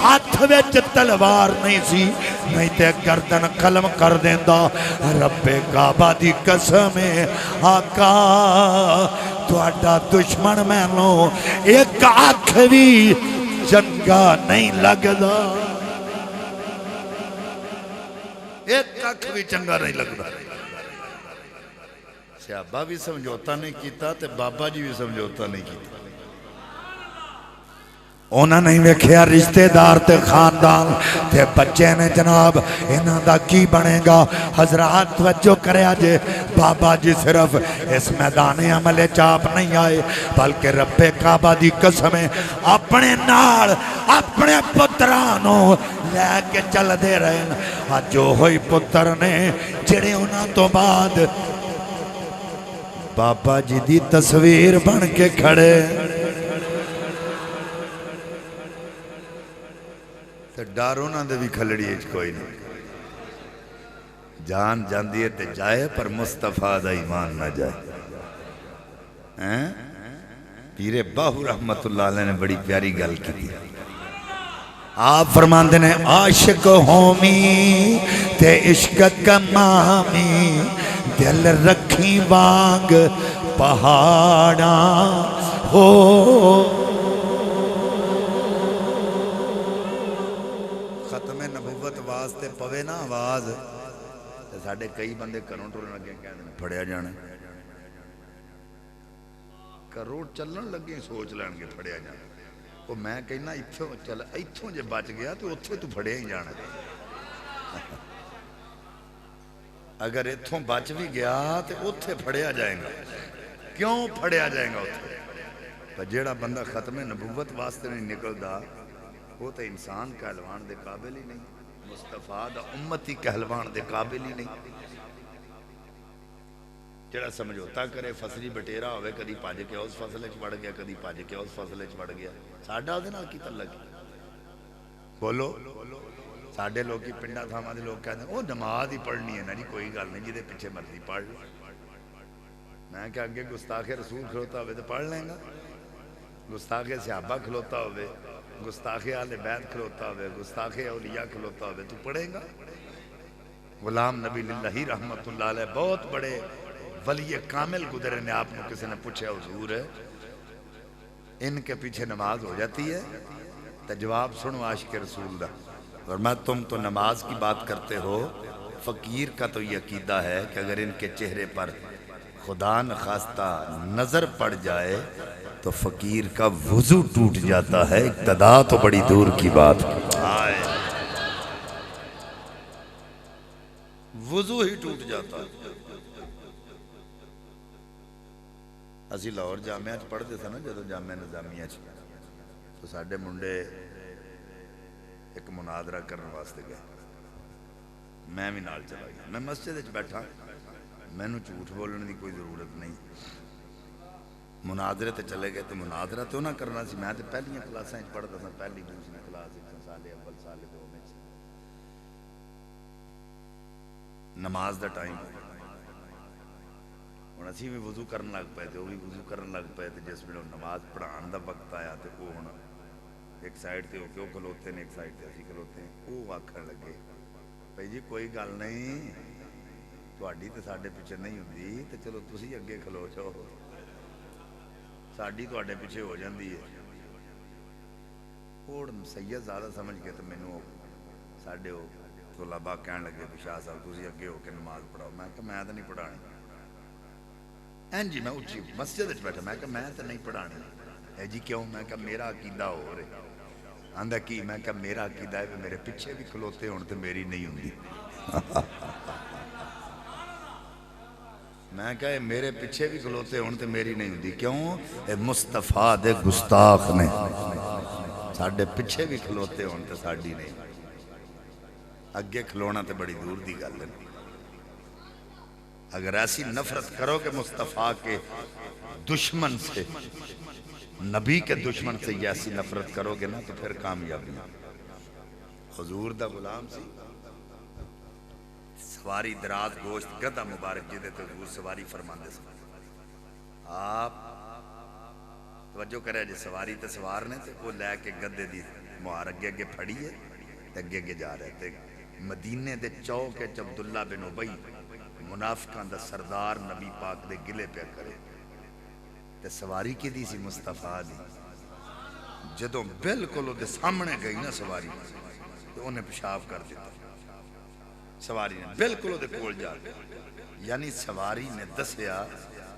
Speaker 2: ہاتھ وچ تلوار نہیں سی نہیں تے گردن قلم کر دیندا رب کعبہ دی قسم آقا تواڈا دشمن مینوں ایک آنکھ بھی چنگا نہیں لگدا ایک آنکھ بھی چنگا نہیں لگدا صحابہ بھی سمجھوتا نہیں کیتا تے بابا جی بھی سمجھوتا نہیں کیتا انہاں نہیں ویکھیا رشتہ دار تے خاندان تے بچے نے جناب انہاں دا کی بنے گا حضرات توجہ کریا جے بابا جی صرف اس میدان عمل چاپ نہیں آئے بلکہ رب کعبہ دی قسم اپنے نال اپنے پترانوں لے کے چل دے رہے ہیں جو ہوئی پتر نے جڑے انہاں تو بعد بابا جی دی تصویر بن کے کھڑے تے ڈر انہاں دے بھی کھلڑی اچ کوئی نہیں جان جاندی ہے تے جائے پر مصطفیٰ دا ایمان نہ جائے پیر باہو رحمت اللہ علیہ نے بڑی پیاری گل کی تھی آپ فرماندے نے عاشق ہومی تے عشق کمامی دل رکھی وانگ پہاڑاں ہو واسطے پوے نا آواز ساڑھے کئی بندے کروں ٹورن لگے کہنے پھڑیا جانے کروڑ چلن لگے سوچ لینگے پھڑیا جانے وہ میں کہنا ایتھوں جے بچ گیا تو اتھے تو پھڑیا ہی جانے اگر ایتھوں بچ بھی گیا تو اتھے پھڑیا جائیں گا کیوں پھڑیا جائیں گا اتھے پر جیڑا بندہ ختم نبوت واسطے نہیں نکل دا وہ تو انسان کہلوان دے قابل ہی نہیں مصطفیٰ دا امتی کہلوان دے قابل ہی نہیں جڑا سمجھوتا کرے فصلی بٹیرا ہوئے کدی پاج کے اس فصلے چ بڑھ گیا کدی پاج کے اس فصلے چ بڑھ گیا ساڈا دے نال کی تعلق بولو ساڈے لوگ کی پنڈا تھاواں دے لوگ کہتے ہیں او نماز ہی پڑھنی ہے نا جی کوئی گل نہیں جے پیچھے مرضی پڑھ لو میں کہ اگے گستاخ رسول کھلوتا ہوئے تو پڑھ لیں گا گستاخ صحابہ کھلوتا ہوئے گستاخ آل بیت کھلوتا ہوئے گستاخ اولیاء کھلوتا ہوئے تو پڑھیں گا غلام نبی اللہ رحمت اللہ علیہ بہت بڑے ولی کامل گزرے نے آپ نے کسی نے پوچھا حضور ہے ان کے پیچھے نماز ہو جاتی ہے تو جواب سنو عاشق رسول دا فرمایا تم تو نماز کی بات کرتے ہو فقیر کا تو یہ عقیدہ ہے کہ اگر ان کے چہرے پر خدا نخواستہ نظر پڑ جائے تو فقیر کا وضو ٹوٹ جاتا ہے اقتدا تو بڑی دور کی بات وضو ہی ٹوٹ جاتا. اسی لاہور جامعہ پڑھتے تھے نا جدو جامعہ نظامیہ تو ساڈے منڈے ایک مناظرہ کرنے واسطے گئے. میں بھی نال چلا گیا. میں مسجد بیٹھا, مینوں جھوٹ بولنے کی کوئی ضرورت نہیں. مناظرے تے چلے گئے تو مناظرہ تو نہ کرنا سی. میں تے پہلیاں کلاساں پڑھتا تھا, پہلی دوسری کلاس سال اول سال دو میں. نماز دا ٹائم ہوں اسی بھی وضو کرن لگ پے تے وہ بھی وضو کرن لگ پے. جس ویلے نماز پڑھان دا وقت آیا تو وہ ہوں ایک سائڈ تے ہو کے وہ کھلوتے ہیں, ایک سائڈ تے اسی کھلوتے ہیں. وہ آکھن لگے بھائی جی کوئی گل نہیں, تہاڈی تے ساڈے پیچھے نہیں ہوندی تے چلو تسی اگے کھلو جاؤ, ساڈی تہاڈے پیچھے ہو جاندی ہے. اور سید زیادہ سمجھ کے تو مینوں ساڈے وہ طلباء کہن لگے بھی شاہ صاحب تسی اگے ہو کے نماز پڑھاؤ. میں کہ میں تو نہیں پڑھانی. این جی میں اچھی مسجد بیٹھا, میں کہ میں تو نہیں پڑھانی. ہے جی کیوں؟ میں کہ میرا عقیدہ ہو رہا. آندا کی؟ میں کہ میرا عقیدہ ہے کہ میرے پیچھے بھی کھلوتے ہون تو میری نہیں ہوندی. میں کہ میرے پیچھے بھی کھلوتے ہون تو میری نہیں ہوندی. کیوں؟ اے مصطفیٰ دے گستاخ نے. ساڈے پیچھے بھی کھلوتے ہون تو ساڈی نہیں. اگے کھلونا تو بڑی دور دی گل ہے. اگر ایسی نفرت کرو کہ مصطفیٰ کے دشمن سے, نبی کے دشمن سے ایسی نفرت کرو گے نا تو پھر کامیابی. حضور دا غلام سی, سواری دراز گوشت گدھا مبارک جدے تو حضور سواری فرماندے سے. آپ توجہ کرے جی سواری تے سوار نے تے وہ لے کے گدھے دی مہار اگے اگے پھڑی ہے تے اگے اگے جا رہے تے مدینے دے چوک ہے عبداللہ بن ابی منافقان دا سردار نبی پاک دے گلے پہ کرے تے سواری کی دی سی مصطفیٰ دی. جدوں بالکل دے سامنے گئی نا سواری تو انہیں پیشاب کر دیتا. سواری نے بالکل دے کول جا گیا. یعنی سواری نے دسیا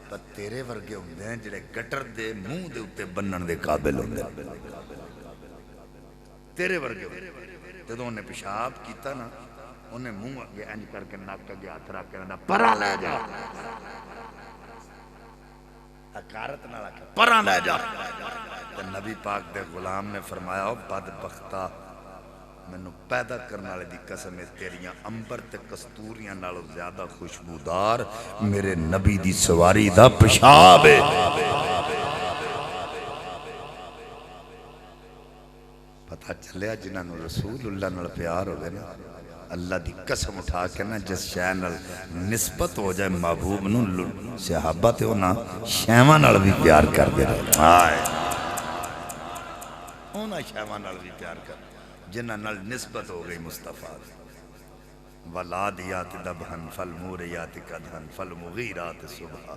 Speaker 2: پر تیرے ورگے ہوندے ہیں جڑے گٹر دے منہ دے اتے بنن دے قابل ہوندے ہیں. تیرے ورگے ہوندے. جدوں انہیں پیشاب کیتا نا انہیں منہ اگے انج کر کے ناک اگے ہاتھ رکھ کے پرا لے جا. حقارت نہ رکھا پرا لے جا. نبی پاک دے غلام نے فرمایا او بدبختہ, مینوں پیدا کرنے والے دی قسم ہے تیریاں امبر تے کستوریاں نالوں زیادہ خوشبودار میرے نبی دی سواری دا پیشاب ہے. پتہ چلیا جنہاں نوں رسول اللہ نال پیار ہوگا نا, اللہ دی قسم اٹھا کے نا جس شے نال نسبت ہو جائے محبوب نوں, صحابہ تے انہاں شیواں نال بھی پیار کر دے رہے. ہائے انہاں شیواں نال بھی پیار کر جنہاں نال نسبت ہو گئی مصطفیٰ. ولادیات دبہن فالموریات قدہن فالمغیرات صبح.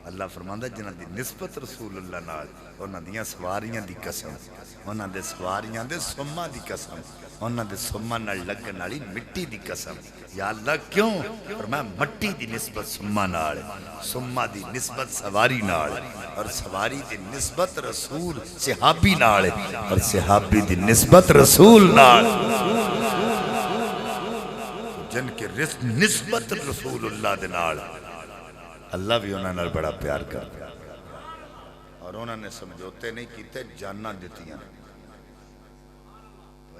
Speaker 2: اللہ فرماندا جنہاں دی نسبت رسول اللہ نال, انہاں دیاں سواریاں دی قسم, انہاں دے سواریاں دے سما دی قسم, انہاں دے سما نال لگن والی مٹی دی قسم. یا اللہ کیوں؟ فرمایا مٹی دی نسبت سما نال, سما دی نسبت سواری نال, اور سواری دی نسبت رسول صحابی نال, اور صحابی دی نسبت رسول نال. جن کے نسبت رسول اللہ دے نال اللہ بھی انہوں نے بڑا پیار کرتا, اور انہوں نے سمجھوتے نہیں کیتے, جاننا دیتیاں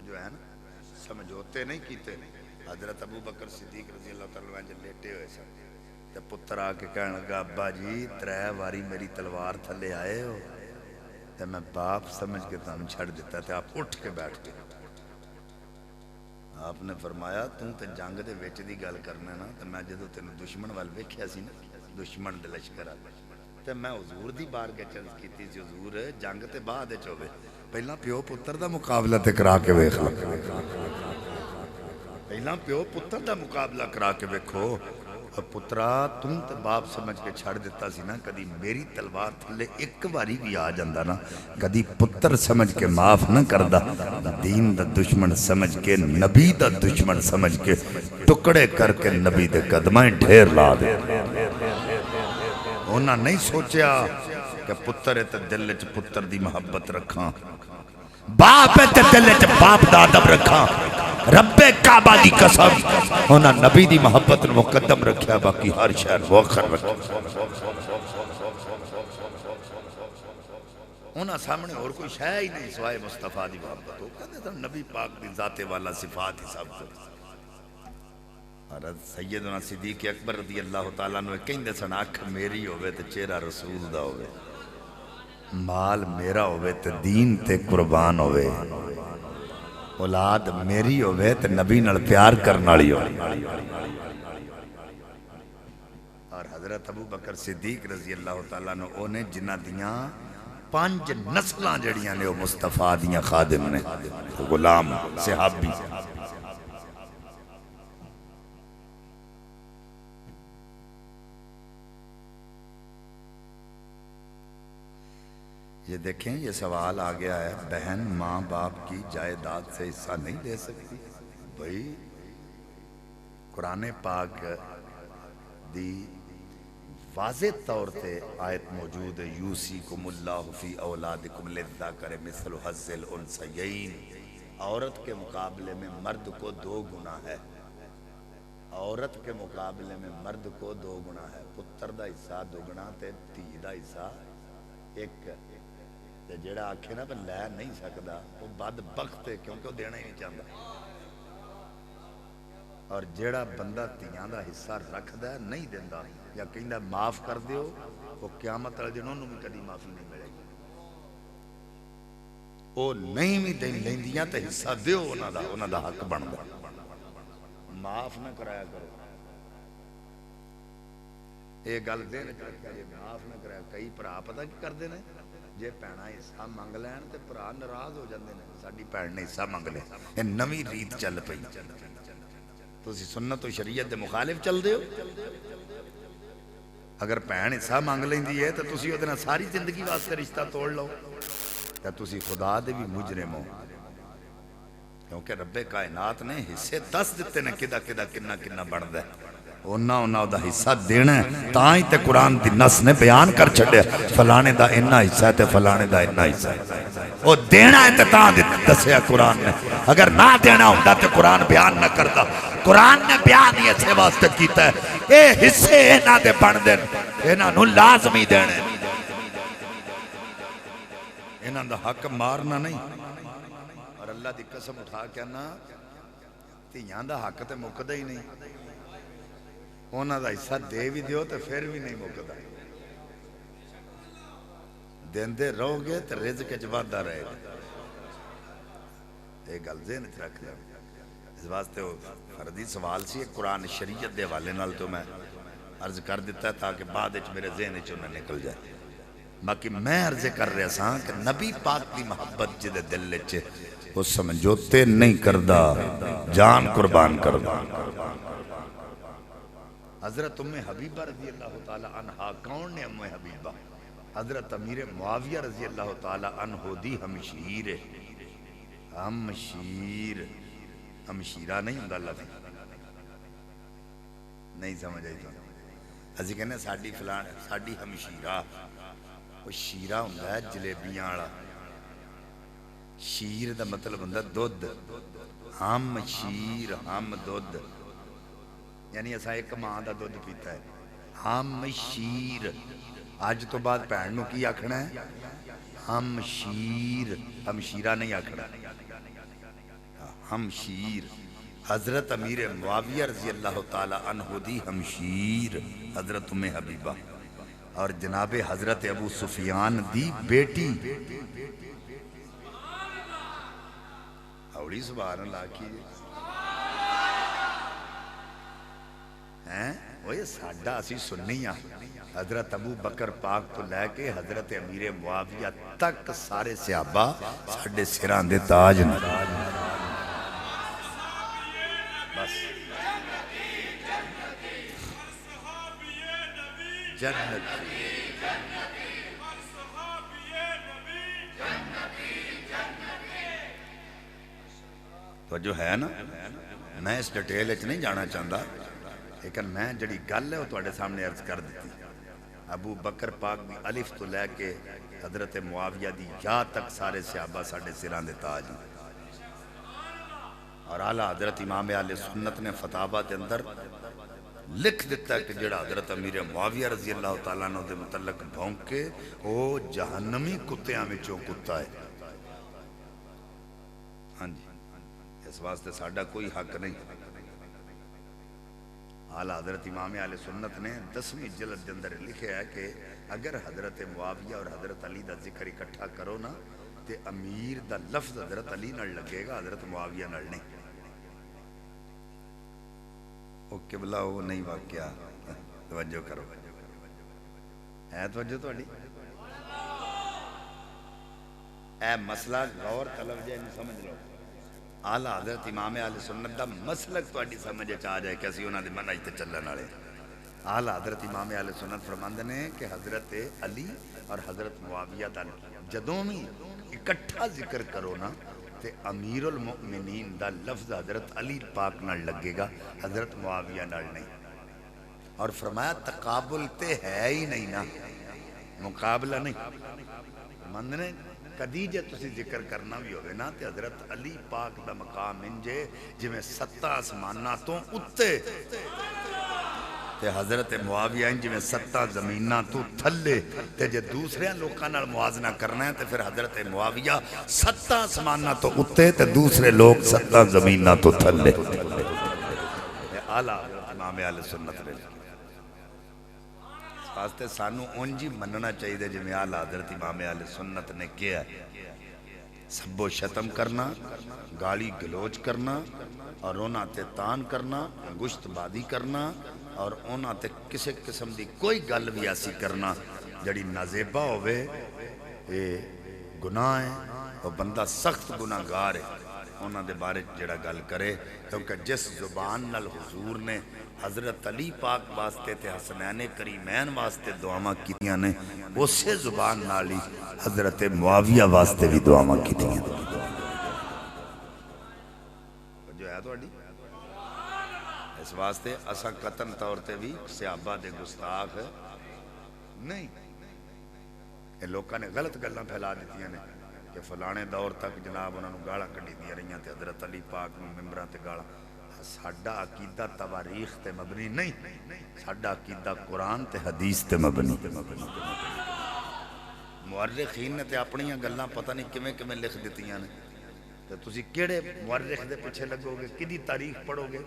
Speaker 2: جو ہے نا, سمجھوتے نہیں کیتے. حضرت ابو بکر صدیق رضی اللہ تعالیٰ عنہ لیٹے ہوئے سن تے پتر آ کے کہنے لگا ابا جی 3 واری میری تلوار تھلے آئے ہو تے میں باپ سمجھ کے تم چھڑ دیتا تھے. آپ اٹھ کے بیٹھ گئے. آپ نے فرمایا تم تے جنگ دے وچ دی گل کرنا نا, تے میں جدوں تینوں دشمن وال ویکھیا سی نا, دشمن دے لشکر تے میں حضور دی بارگاہ چ عرض کیتی سی حضور جنگ تے بعد وچ ہوے, پہلا پیو پتر دا مقابلہ تے کرا کے ویکھ لو. پہلا پیو پتر دا مقابلہ کرا کے ویکھو. پترا تم تے باپ سمجھ کے چھڑ دیتا سی نا, کدی میری تلوار تھلے ایک باری بھی آ جاندا نا, کدی پتر سمجھ کے معاف نہ کردا, دین دا دشمن سمجھ کے, نبی دا دشمن سمجھ کے ٹکڑے کر کے نبی دے قدمیں ڈھیر لا دے. انہاں نہیں سوچیا کہ پتر تے دل وچ پتر دی محبت رکھاں, باپ تے دل وچ باپ دا ادب رکھاں.
Speaker 1: رب کعبہ دی قسم انہاں نبی دی محبت نو مقدم رکھیا باقی ہر شہر مؤخر رکھیا انہاں سامنے اور کوئی شے ہی نہیں سوائے مصطفیٰ دی محبت ہو کہتے تھے نبی پاک دی ذات والا صفات ہی سب کچھ اور سیدنا صدیق اکبر رضی اللہ تعالیٰ عنہ کہندے سن اکھ میری ہوئے تے چہرہ رسول دا ہوئے مال میرا ہوئے تے دین تے قربان ہوئے اولاد میری ہوئے تے نبی نال پیار کرن والی ہوئے اور حضرت ابو بکر صدیق رضی اللہ تعالیٰ عنہ انہیں جنہ دیاں 5 نسلاں جڑیاں نے وہ مصطفیٰ دیاں خادم نے غلام صحابی یہ دیکھیں یہ سوال آ گیا ہے بہن ماں باپ کی جائیداد سے حصہ نہیں لے سکتی بھئی قرآن پاک دی واضح طور تے آیت موجود ہے یوسیکم اللہ فی اولادکم للذکر مثل حظ الانثیین عورت کے مقابلے میں مرد کو 2 گنا ہے عورت کے مقابلے میں مرد کو 2 گنا ہے پتر دا حصہ 2 گنا تے دھی دا حصہ 1 جیڑا آکھے نا پر لے نہیں سکدا وہ بدبخت ہے کیونکہ وہ دینا ہی نہیں چاہتا اور جیڑا بندہ تیاں دا حصہ رکھ دا نہیں دیندہ یا کہیں دا معاف کر دیو وہ قیامت والے دن انہوں بھی کدی معافی نہیں ملے گی وہ نہیں بھی دین لیندیاں تے حصہ دیو انہاں دا حق بن دا معاف نہ کرایا کرو ایک گل دین یہ معاف نہ کرایا کئی پرا پتہ کی کر دینا جے پینا حصہ منگ لین تے پرا ناراض ہو جاندے نے ساڈی بھن نے حصہ منگ لے یہ نویں ریت چل پئی تسی سنت و شریعت دے مخالف چل دیو اگر بھن حصہ منگ لیندی ہے تے تسی اودے نال ساری زندگی واسطے رشتہ توڑ لو تے تسی خدا دے بھی مجرم ہو کیونکہ رب کائنات نے حصے 10 دیتے نے کدا کدا کنا کنا بندا ہے انہاں دا حصہ دینا ہے تاں ہی تے قرآن دی نص نے بیان کر چھڑے فلانے دا انہا حصہ ہے تے فلانے دا انہا حصہ ہے وہ دینا ہے تے تاں دسیا قرآن نے اگر نہ دینا ہوتا تے قرآن بیان نہ کرتا قرآن نے بیان ہی ایسے واسطے کیتا ہے اے حصے انہاں دے بن دین انہاں نو لازمی دینے انہاں دا حق مارنا نہیں اور اللہ دی قسم اٹھا کہنا تیاں دا حق تے مکدہ ہی نہیں انہاں دا حصہ دے بھی دیو تو پھر بھی نہیں مکدہ دیندے رہو گے تو رزق جوادہ رہے گا ایک گل ذہن وچ رکھ لیا اس واسطے فردی سوال سی قرآن شریعت دے حوالے نال تو میں عرض کر دیتا ہے تاکہ بعد وچ میرے ذہن وچوں نہ نکل جائے باقی میں عرض کر رہا ساں کہ نبی پاک دی محبت جدے دل وچ وہ سمجھوتے نہیں کردا جان قربان کردا حضرت ام حبیبہ رضی اللہ تعالی عنہ کون نے ام حبیبہ حضرت امیر معاویہ رضی اللہ تعالی عنہ دی ہمشیر ہمشیر ہمشیرہ نہیں ہوں اللہ نہیں سمجھ آئی تو ازی کہنے ساڑی فلان ساڑی ہمشیرہ وہ شیرہ ہوں ہے جلیبیاں آڑا شیر دا مطلب ہوں دودھ ہم شیر ہم دودھ یعنی ایسا ایک ماں دا دودھ پیتا ہے ہم شیر آج تو بعد پہننوں کی آکھنا ہے ہم شیر ہم شیرہ نہیں آکھنا ہم شیر حضرت امیر معاویہ رضی اللہ تعالی عنہ دی ہم شیر حضرت ام حبیبہ اور جناب حضرت ابو سفیان دی بیٹی اوڑی سبحان اللہ کی وہ یہ ساڑھا اسی سنیاں حضرت ابو بکر پاک تو لے کے حضرت امیر معاویہ تک سارے صحابہ ساڑھے سران دے تاج نے بس جنت تو جو ہے نا میں اس ڈیٹیل اچھ نہیں جانا چاہتا لیکن میں جڑی گل ہے وہ توڑے سامنے عرض کر دیتی ابو بکر پاک دی الف تو لے کے حضرت معاویہ دی یا تک سارے صحابہ ساڑھے سران دے تاج
Speaker 2: اور اعلیٰ حضرت امام اہل سنت نے فتاوا دے اندر لکھ دیتا ہے کہ جڑا حضرت امیر معاویہ رضی اللہ تعالیٰ عنہ دے متعلق بھونکے وہ جہنمی کتیاں وچوں کتا ہے. ہاں جی اس واسطے ساڈا کوئی حق نہیں. اعلیٰ حضرت امام اہل سنت نے 10ویں جلد کے اندر لکھا ہے کہ اگر حضرت معاویہ اور حضرت علی دا ذکر اکٹھا کرو نا تے امیر دا لفظ حضرت علی نال لگے گا، حضرت معاویہ نال نہیں. وہ قبلہ وہ نہیں واقعہ توجہ کرو ہے توجہ تھوڑی اے مسئلہ غور طلب جائے نہیں سمجھ لو. اعلیٰ حضرت امام اہل سنت دا مسلک تہاڈی سمجھ وچ آ جائے کہ اسی انہاں دی منہج تے چلن والے. اعلیٰ حضرت امام اہل سنت فرماندے نے کہ حضرت علی اور حضرت معاویہ دا جدوں بھی اکٹھا ذکر کرو نا تے امیر المؤمنین دا لفظ حضرت علی پاک نال لگے گا، حضرت معاویہ نال نہیں. اور فرمایا تقابل تے ہے ہی نہیں نا، مقابلہ نہیں. مندنے کدی جے تسی ذکر کرنا بھی ہوئے نا تے حضرت علی پاک دا مقام انجے جی میں 7 آسمانہ تو اتے تے حضرت معاویہ انجی میں 7 زمینہ تو تھلے تے جے دوسرے لوکاں نال موازنہ کرنا ہے تے پھر حضرت معاویہ 7 آسمانہ تو اتے تے دوسرے لوگ 7 زمینہ تو تھلے. اعلیٰ امام اہل سنت نے واسطے سانو انجی مننا چاہیے جی میں اعلیٰ حضرت امام اہل سنت نے کیا ہے. سب و شتم کرنا، گالی گلوچ کرنا اور اونا تے تان کرنا، گشت بادی کرنا اور اونا تے کسے قسم دی کوئی گل بھی ایسی کرنا جڑی نازیبہ ہوئے اے گناہ ہے اور بندہ سخت گناہ گار ہے. اونا دے بارے جڑا گل کرے کیونکہ جس زبان نال حضور نے حضرت علی پاک واسطے تے حسنین کریمین واسطے دعاواں کیتیاں نے اسی زبان نال ہی حضرت معاویہ واسطے بھی دعاواں کیتیاں. جو ہے تہاڈی اس واسطے اساں قطن طور تے بھی صحابہ دے گستاخ نہیں. یہ لوکاں نے غلط گلاں پھیلا دیتیاں نے کہ فلانے دور تک جناب انہوں نے گاڑاں کڈی دیا رہیاں تے حضرت علی پاک نوں ممبراں تے گاڑاں. ساڈا عقیدہ تواریخ تے مبنی نہیں، ساڈا عقیدہ قرآن تے حدیث تے مبنی. مورخین نے تے اپنی گلاں پتہ نہیں کیویں کیویں لکھ دتیاں نے تے تسی کیڑے مورخ دے پیچھے لگو گے، کدی تاریخ پڑھو گے؟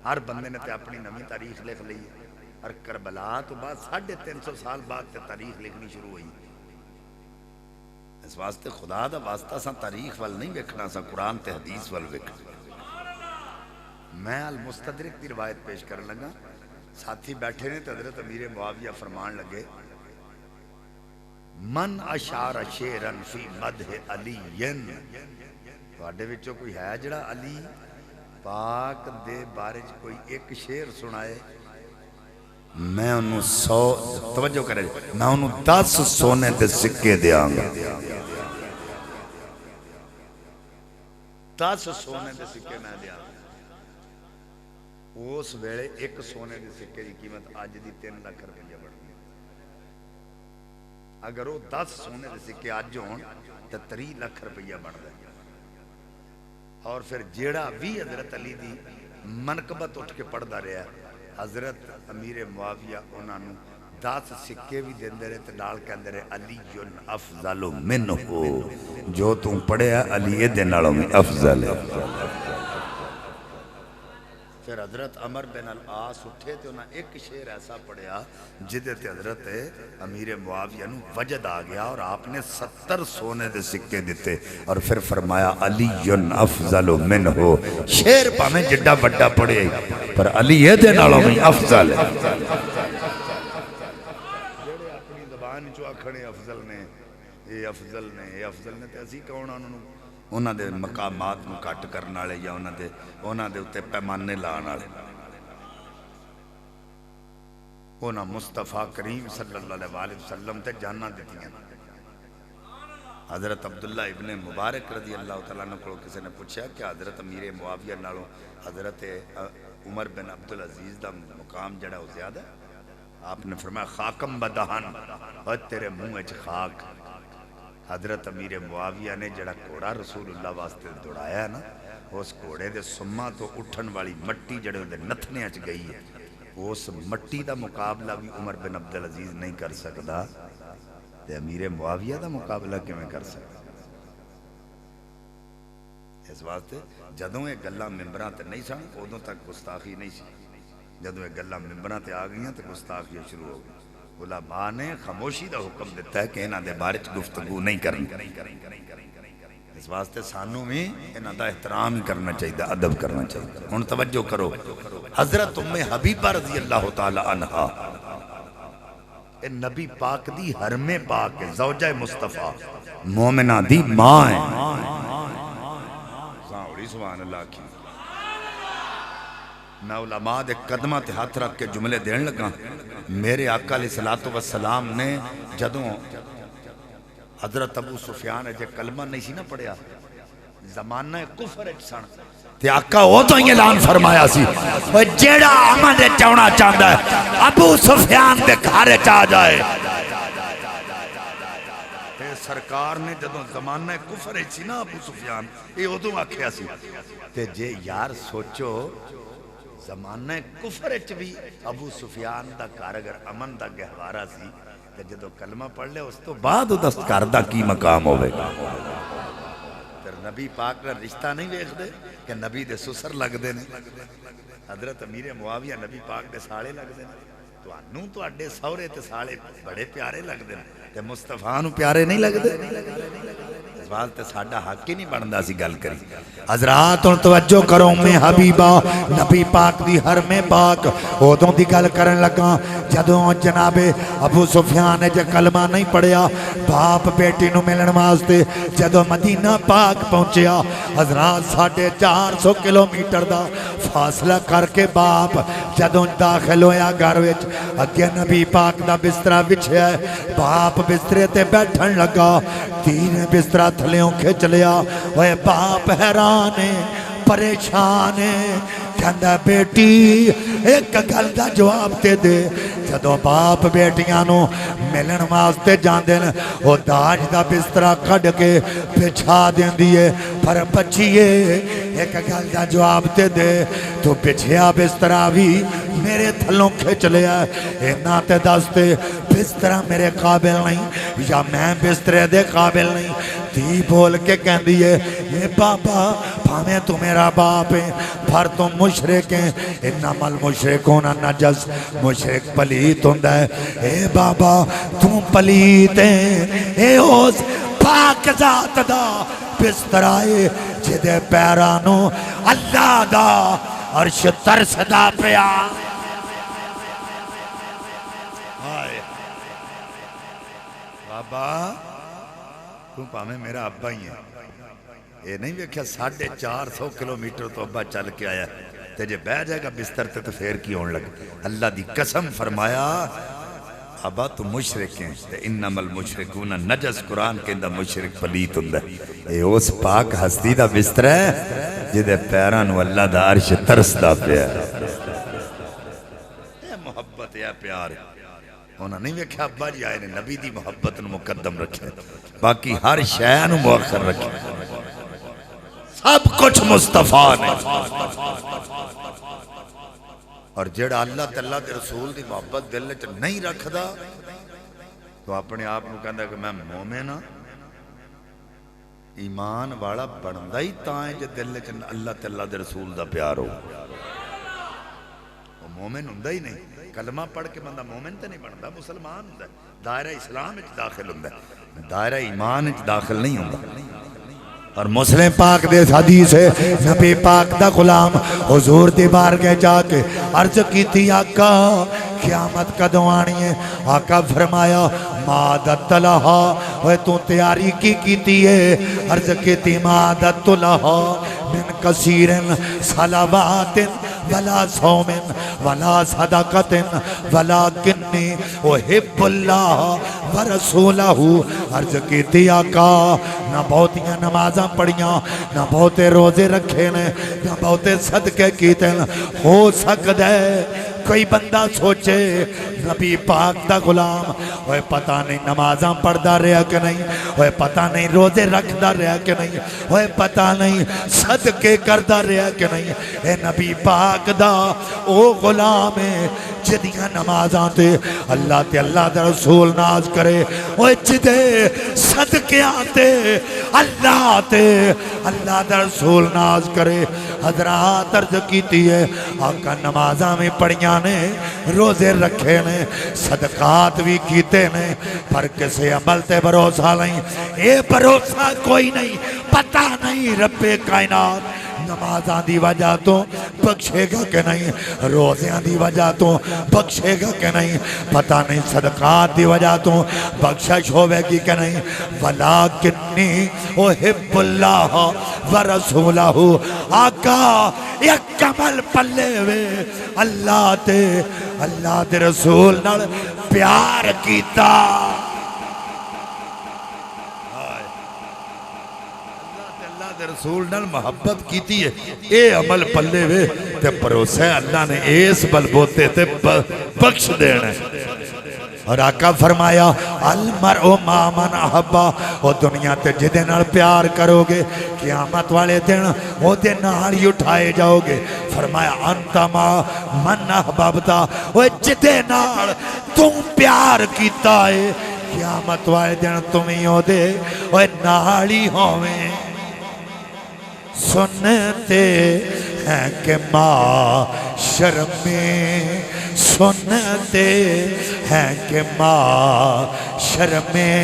Speaker 2: ہر بندے نے تے اپنی نویں تاریخ لکھ لئی ہے. اور کربلا تو بعد 350 سال بعد تے تاریخ لکھنی شروع ہوئی. اس واسطے خدا دا واسطہ سا تاریخ وال نہیں ویکھنا، سا قرآن تے حدیث وال ویکھنا. میں المستدرک دی روایت پیش کرن لگا، ساتھی بیٹھے نے تے حضرت امیر معاویہ فرمان لگے من اشار شیرن فی مدح علی. تواڈے وچوں کوئی ہے جڑا علی پاک دے بارے کوئی ایک شعر سنائے؟ میں انہوں 100 توجہ کرے میں انہوں 10 سونے دے سکے دیاں گا. 10 سونے دے سکے میں دیاں گا. اس ویلے ایک سونے دے سکے دی قیمت آج دی 3 لاکھ روپیہ بڑھ گئی. اگر وہ 10 سونے دے سکے آج ہون تو 3 لاکھ روپیہ بڑھ گئے. اور پھر جیڑا بھی حضرت علی دی منقبت اٹھ کے پڑھدا رہا حضرت امیر معاویہ انہاں نوں 10 سکے بھی دیندے رہے تے نال کہندے رہے علی افضل منہ، جو تم پڑھیا علی دے نالوں میں افضل ہے. پھر حضرت عمر بن العاص اٹھے تے انہاں ایک شعر ایسا پڑھیا جدے تے حضرت امیر معاویہ نوں وجد آ گیا اور آپ نے 70 سونے دے سکے دیتے اور پھر فرمایا علی افضل منہ. شعر پاویں جڈا بڑا پڑھے پر علی دے نالوں میں افضل ہے. جڑے اپنی زبان چوں آکھنے افضل نے، اے افضل نے، اے افضل نے تے اسی کون انہاں دے مقامات نوں کٹ کرن والے یا انہاں دے اُتے پیمانے لان والے. انہاں مصطفیٰ کریم صلی اللہ علیہ وسلم تے جاناں دتیاں. حضرت عبداللہ ابن مبارک رضی اللہ تعالیٰ عنہ کو کسی نے پوچھا کہ حضرت امیر معاویہ نالوں حضرت عمر بن عبدالعزیز دا مقام جڑا ہو زیادہ ہے؟ آپ نے فرمایا خاکم بدہن اور تیرے منہ وچ خاک. حضرت امیر معاویہ نے جڑا گھوڑا رسول اللہ واسطے دوڑایا نا اس گھوڑے دے سما تو اٹھن والی مٹی جڑے دے نتھنے اچ گئی ہے اس مٹی دا مقابلہ بھی عمر بن عبدالعزیز نہیں کر سکتا تے امیر معاویہ دا مقابلہ کیویں کر سکتا اس واسطے جدوں یہ گلاں ممبراں تے نہیں سن ادوں تک گستاخی نہیں سی جدوں یہ گلاں ممبراں تے آ گئیاں تے گستاخیاں شروع ہو گئی علماء نے خاموشی دا حکم دیتا ہے کہ انہاں دے بارے گفتگو نہیں کرنی اس واسطے سانوں میں انہاں دا احترام ہی کرنا چاہیے ادب کرنا چاہیے ہن توجہ کرو حضرت ام حبیبہ رضی اللہ تعالی عنہا اے نبی پاک دی حرم پاک ہے زوجہ مصطفیٰ مومنہ دی ماں ہے سبحان اللہ کی میں علماء دے قدمہ تے ہاتھ رکھ کے جملے دین لگا میرے آقا علیہ السلام نے جدوں حضرت ابو سفیان جے کلمہ نہیں سی نہ پڑھیا زمانہ کفر سن تے آقا وہ تو یہ اعلان فرمایا سی جیڑا امن دے چاونا چاہتا ہے ابو سفیان دے گھر چا جائے سرکار نے جدوں زمانہ کفر سی نا ابو سفیان یہ ادوں آکھیا سی تے جے یار سوچو زمانہ کفر بھی ابو سفیان دا گھر اگر امن دا گہوارہ سی تے جدوں کلمہ پڑھ لے اس تو بعد اس گھر دا کی مقام ہوئے گا پھر نبی پاک کا رشتہ نہیں ویکھ دے کہ نبی دے سسر لگ دے نے حضرت امیر معاویہ نبی پاک دے سالے لگ دے تانوں تواڈے سہرے تے سالے بڑے پیارے لگ دے تے مصطفیٰ نوں پیارے نہیں لگ دے اس واسطے ساڈا حق ہی نہیں بندا سی گل کری حضرات ہن توجہ کرو ام حبیبہ نبی پاک دی حرم پاک اودوں دی گل کرن لگا جدوں جناب ابو سفیان نے جے کلمہ نہیں پڑھیا باپ بیٹی نوں ملن واسطے جدوں مدینہ پاک پہنچیا حضرات 450 کلومیٹر دا فاصلہ کر کے باپ جدوں داخل ہویا گھر وچ اگے نبی پاک دا بسترا بچھیا ہے باپ بسترے تے بیٹھن لگا تین بسترا تھلیوں کھچ لیا وہ باپ حیران ہے پریشان ہے کہندا بیٹی ایک گل دا جواب تے دے جدوں باپ بیٹیاں نو ملن واسطے جاندے نے او داج دا بسترا کڈ کے بچھا دیندی ہے پر بچیے ایک گل دا جواب تے دے تو بچھیا بسترا بھی میرے تھلوں کھچ لیا اینا تے دستے بسترا میرے قابل نہیں یا میں بسترے دے قابل نہیں تھی بول کے کہندی ہے اے بابا بھامیں تو میرا باپ ہے پر تم مشرک ہیں انما المشرکون نجس مشرک پلیت ہوندہ ہے اے بابا تم پلیت ہیں اے اوز پاک ذات دا بسترائے جدے پیرانو اللہ دا عرش ترس دا پیا بابا تو پامیں میرا ابا ہی ہے یہ نہیں ویکھیا 450 کلومیٹر تو ابا چل کے آیا تے جے بہ جائے گا بستر تے تو پھر کی ہون لگا اللہ دی قسم فرمایا ابا تو مشرک ہیں انما المشرکون نجس قرآن کے اندر مشرک پلیت ہوندہ اے اس پاک ہستی دا بستر ہے جدے پیران واللہ دا عرش ترس دا پیار اے محبت یا پیار انہاں نہیں ویکھیا ابا جی آئے نے نبی دی محبت نو مقدم رکھے باقی ہر شے نو مؤخر رکھے سب کچھ مصطفیٰ نے اور جڑا اللہ تعالیٰ دے رسول دی محبت دل وچ نہیں رکھدا تو اپنے آپ نو کہندا کہ میں مومن ہاں ایمان والا بندا ہی تاں ہے جے دل وچ اللہ تعالیٰ دے رسول دا پیار ہو وہ مومن ہوندا ہی نہیں کلمہ پڑھ کے بندہ مومن تے نہیں بندا مسلمان ہوندا ہے دائرہ اسلام وچ داخل ہوندا ہے دائرہ ایمان وچ داخل نہیں ہوندا اور مسلم پاک دے حدیث ہے نبی پاک دا غلام حضور دی بارگاہ جا کے عرض کی تھی آقا قیامت کدوں آنی ہے آقا فرمایا مادت لہا وہ تو تیاری کی تھی ہے عرض کی تھی مادت لہا من کثیر صلوات ولا صوم ولا صدقت ولیکنی احب اللہ ورسولہ عرض کی تھی آقا نہ بہتیاں نمازاں پڑھیاں نہ بہتے روزے رکھے نے نہ بہتے صدقے کیتے ہو سکتا ہے
Speaker 3: کوئی بندہ سوچے نبی پاک دا غلام اوے پتہ نہیں نمازاں پڑھدا رہیا کہ نہیں، اوے پتہ نہیں روزے رکھدا رہیا کہ نہیں، اوے پتہ نہیں صدقے کردا رہیا کہ نہیں، اے نبی پاک دا او غلام ہے جدیاں نمازاں تے اللہ تے اللہ دا رسول ناز کرے، اوے جدے صدقیاں تے اللہ تے اللہ دا رسول ناز کرے۔ حضرات عرض کیتی ہے آقا نمازاں میں پڑھیاں نے، روزے رکھے نے، صدقات بھی کیتے نے، پر کسے عمل تے بھروسہ نہیں، اے بھروسہ کوئی نہیں، پتہ نہیں رب کائنات نمازاں دی وجہ تو بخشے گا کہ نہیں، روزیاں دی وجہ تو بخشے گا کہ نہیں، پتہ نہیں صدقات دی وجہ تو بخشش ہوئے گی کہ نہیں۔ وَلَٰكِنِّي أُحِبُّ اللَّهَ وَرَسُولَهُ آقا ایک عمل پلے وے اللہ دے رسول نال پیار کیتا، رسول نال محبت کیتی ہے، اے عمل پلے وے تے بھروسہ اللہ نے اس بلبوتے تے بخش دینا ہے۔ اور آقا فرمایا المرء ما من احبا، وہ دنیا تے جدے نال پیار کرو گے قیامت والے دن وہ دے نال ہی اٹھائے جاؤ گے۔ فرمایا انت ما من احببتا، وہ جدے نال تم پیار کیتا ہے قیامت والے دن تم ہی ہو دے وہ نال ہی ہوئے۔ سنتے ہیں کہ معاشر میں، سنتے ہیں کہ معاشر میں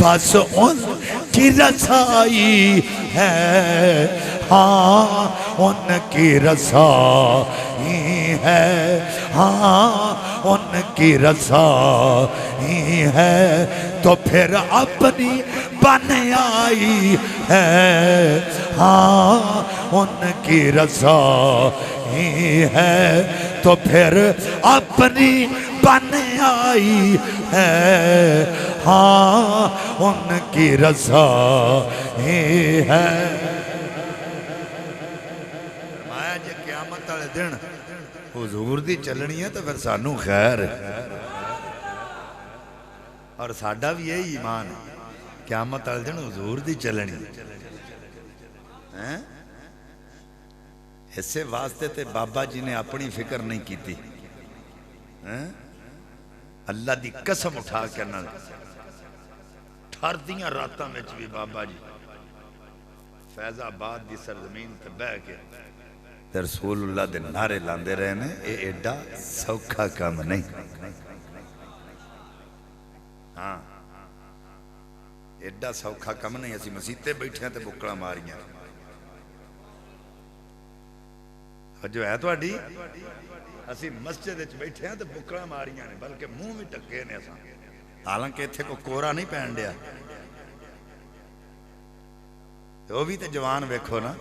Speaker 3: بس ان کی رسائی ہے، ہاں ان کی رسائی ہے، ہاں ان کی رسائی ہے، تو پھر اپنی بن آئی ہے، ہاں ان کی رسائی ہے، تو پھر اپنی بن آئی ہے، ہاں ان کی رسائی ہے۔ فرمایا جے قیامت والے دن حضور دی چلنی ہے تو پھر سانو خیر ہے، اور ساڈا بھی یہی ایمان ہے قیامت والے دن حضور دی چلنی ہے۔ اسے واسطے تے بابا جی نے اپنی فکر نہیں کیتی، اللہ دی قسم اٹھا کے نہ ٹھر دیاں راتاں وچ بھی بابا جی فیض آباد دی سرزمین تے بہ کے رسول اللہ دے نعرے لاندے رہے نے، اے ایڈا سوکھا کام نہیں۔ ہاں ایڈا سوکھا کم نہیں، اسی مسیتے بیٹھے ہیں تے بکڑا ماریاں جو ہے تو اڈی، اسی مسجد وچ بیٹھے ہیں تے بکڑا ماریاں نے، بلکہ منہ بھی ٹکے نے اساں، حالانکہ اتھے کو کورا نہیں پہن دیا، وہ بھی تے جوان ویکھو نا،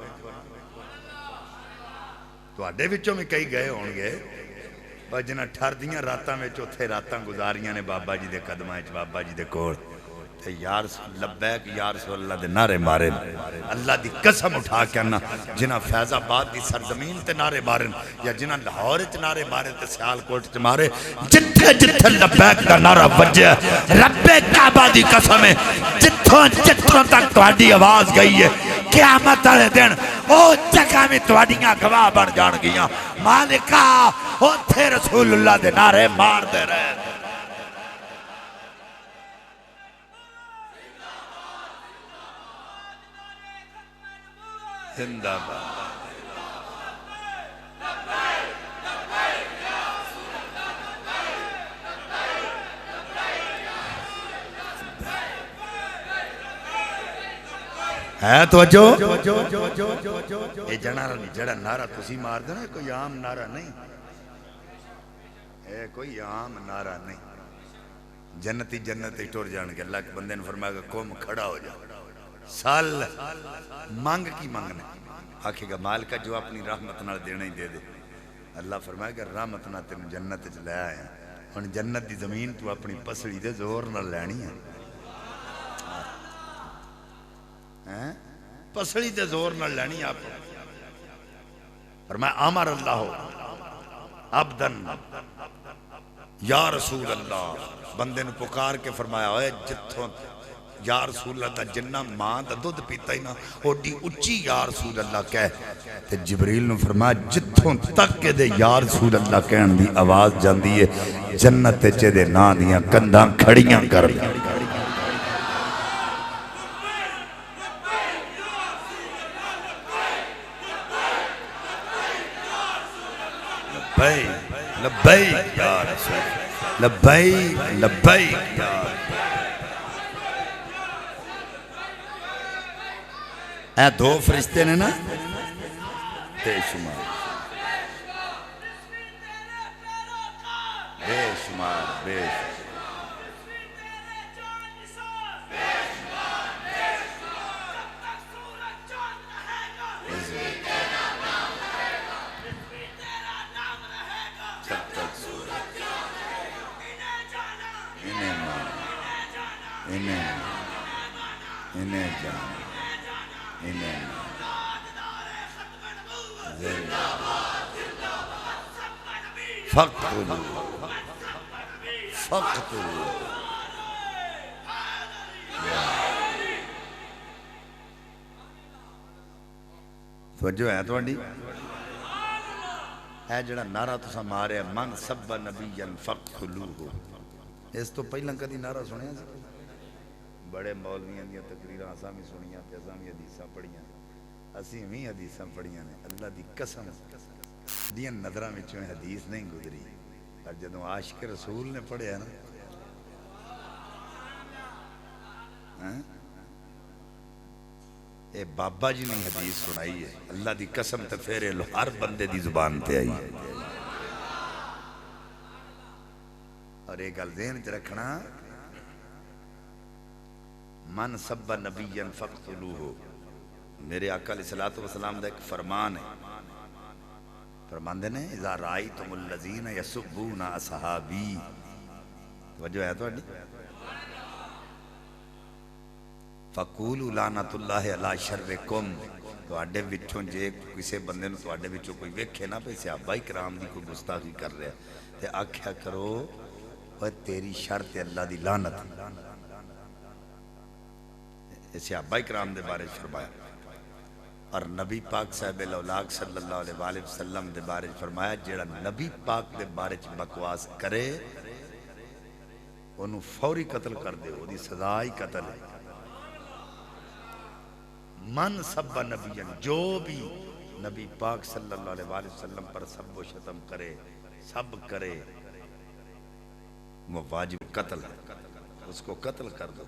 Speaker 3: تو اڈے وچوں میں کئی گئے ہون گے، پر جنہاں ٹھر دیاں راتاں میں چوتھے راتاں گزاریاں نے بابا جی دے قدماں وچ بابا جی دے کول، تے یا رسول لبیک یا رسول اللہ دے نعرے مارے، اللہ دی قسم اٹھا کے انا جنہاں فیض آباد دی سرزمین تے نعرے مارن، یا جنہاں لاہور وچ نعرے مارے تے سیالکوٹ وچ مارے، جتھے جتھے لبیک دا نعرہ وجیا رب کعبہ دی قسم ہے، جتھوں تک تہاڈی آواز گئی ہے قیامت والے دن او جگہ میں تہاڈیاں گواہ بن جان گیاں، مالکا اوتھے رسول اللہ دے نعرے مار دے رہے۔ زندہ باد ہے توجہ، یہ جڑا نعرہ تسی مار دینا کوئی عام نعرہ نہیں، اے کوئی عام نعرہ نہیں، جنتی جنتی ٹور جان کے اللہ کے بندے نے فرمایا کہ قوم کھڑا ہو جا، سال مانگ کی مانگنا، آکھے گا مالکہ جو اپنی رحمت نہ دینا ہی دے دے، اللہ فرمایا کہ رحمت نہ تین جنت لے آیا، اور جنت دی زمین تو اپنی پسڑی دے زور نہ لینی ہے، پسڑی دے زور نہ لینی آپ، فرمایا امر اللہ
Speaker 2: عبدن یا رسول اللہ بندے نے پکار کے فرمایا ہوئے جتوں یا رسول اللہ جنہ ماں دا دودھ پیتا ہی نا اوڈی اچھی یا رسول اللہ کہہ تے جبریل نے فرمایا جتوں تک کے دے یا رسول اللہ کہن دی آواز جاندی ہے جنت چے دے نا دیاں کنداں کھڑیاں کر لبیک یا رسول لبیک لبیک یا اے دو فرشتے نے نا بے شمار بے شمار بے انہیں جانا انہیں فقتلو فقتلو توجہ ہے تو انڈی اے جڑا نعرہ تو سا مارے من سب نبیًا فقتلوہ اس تو پہلے کدی نعرہ سنے ہیں بڑے مولویاں دیا تقریرہ آسامی سنیاں تے آسامی حدیثاں پڑھیاں اسی ہمیں حدیثاں پڑھیاں نے اللہ دی قسم دیا نظرہ میں چوہیں حدیث نہیں گزری اور جدوں عاشق رسول نے پڑھے ہیں نا اے بابا جی نے حدیث سنائی ہے اللہ دی قسم تے پھر ہر بندے دی زبان تے آئی اور ایک گل ذہن چ رکھنا من سب نبیًا فقتلوہ میرے آقا علیہ السلام دا ایک فرمان ہے فرمان دینے اذا رائیتم الذین یسبون اصحابی توجہ ہے تو اڈی فقولوا لعنت اللہ علی شرکم تو اڈے وچوں جے کسے بندے نو تو اڈے وچوں کوئی ویکھے نہ پہ صحابہ کرام دی کوئی گستاخی کر رہا ہے تے آکھیا کرو وہ تیری شرط اللہ دی لعنت صحابہ کرام دے بارے فرمایا اور نبی پاک صاحب الاولاق صلی اللہ علیہ وآلہ وسلم دے بارے فرمایا جیڑا نبی پاک دے بارے بکواس کرے انہوں فوری قتل کر دے وہ دی سزائی قتل ہے من سب نبیًا جو بھی نبی پاک صلی اللہ علیہ وآلہ وسلم پر سب و شتم کرے سب کرے وہ واجب قتل ہے اس کو قتل کر دو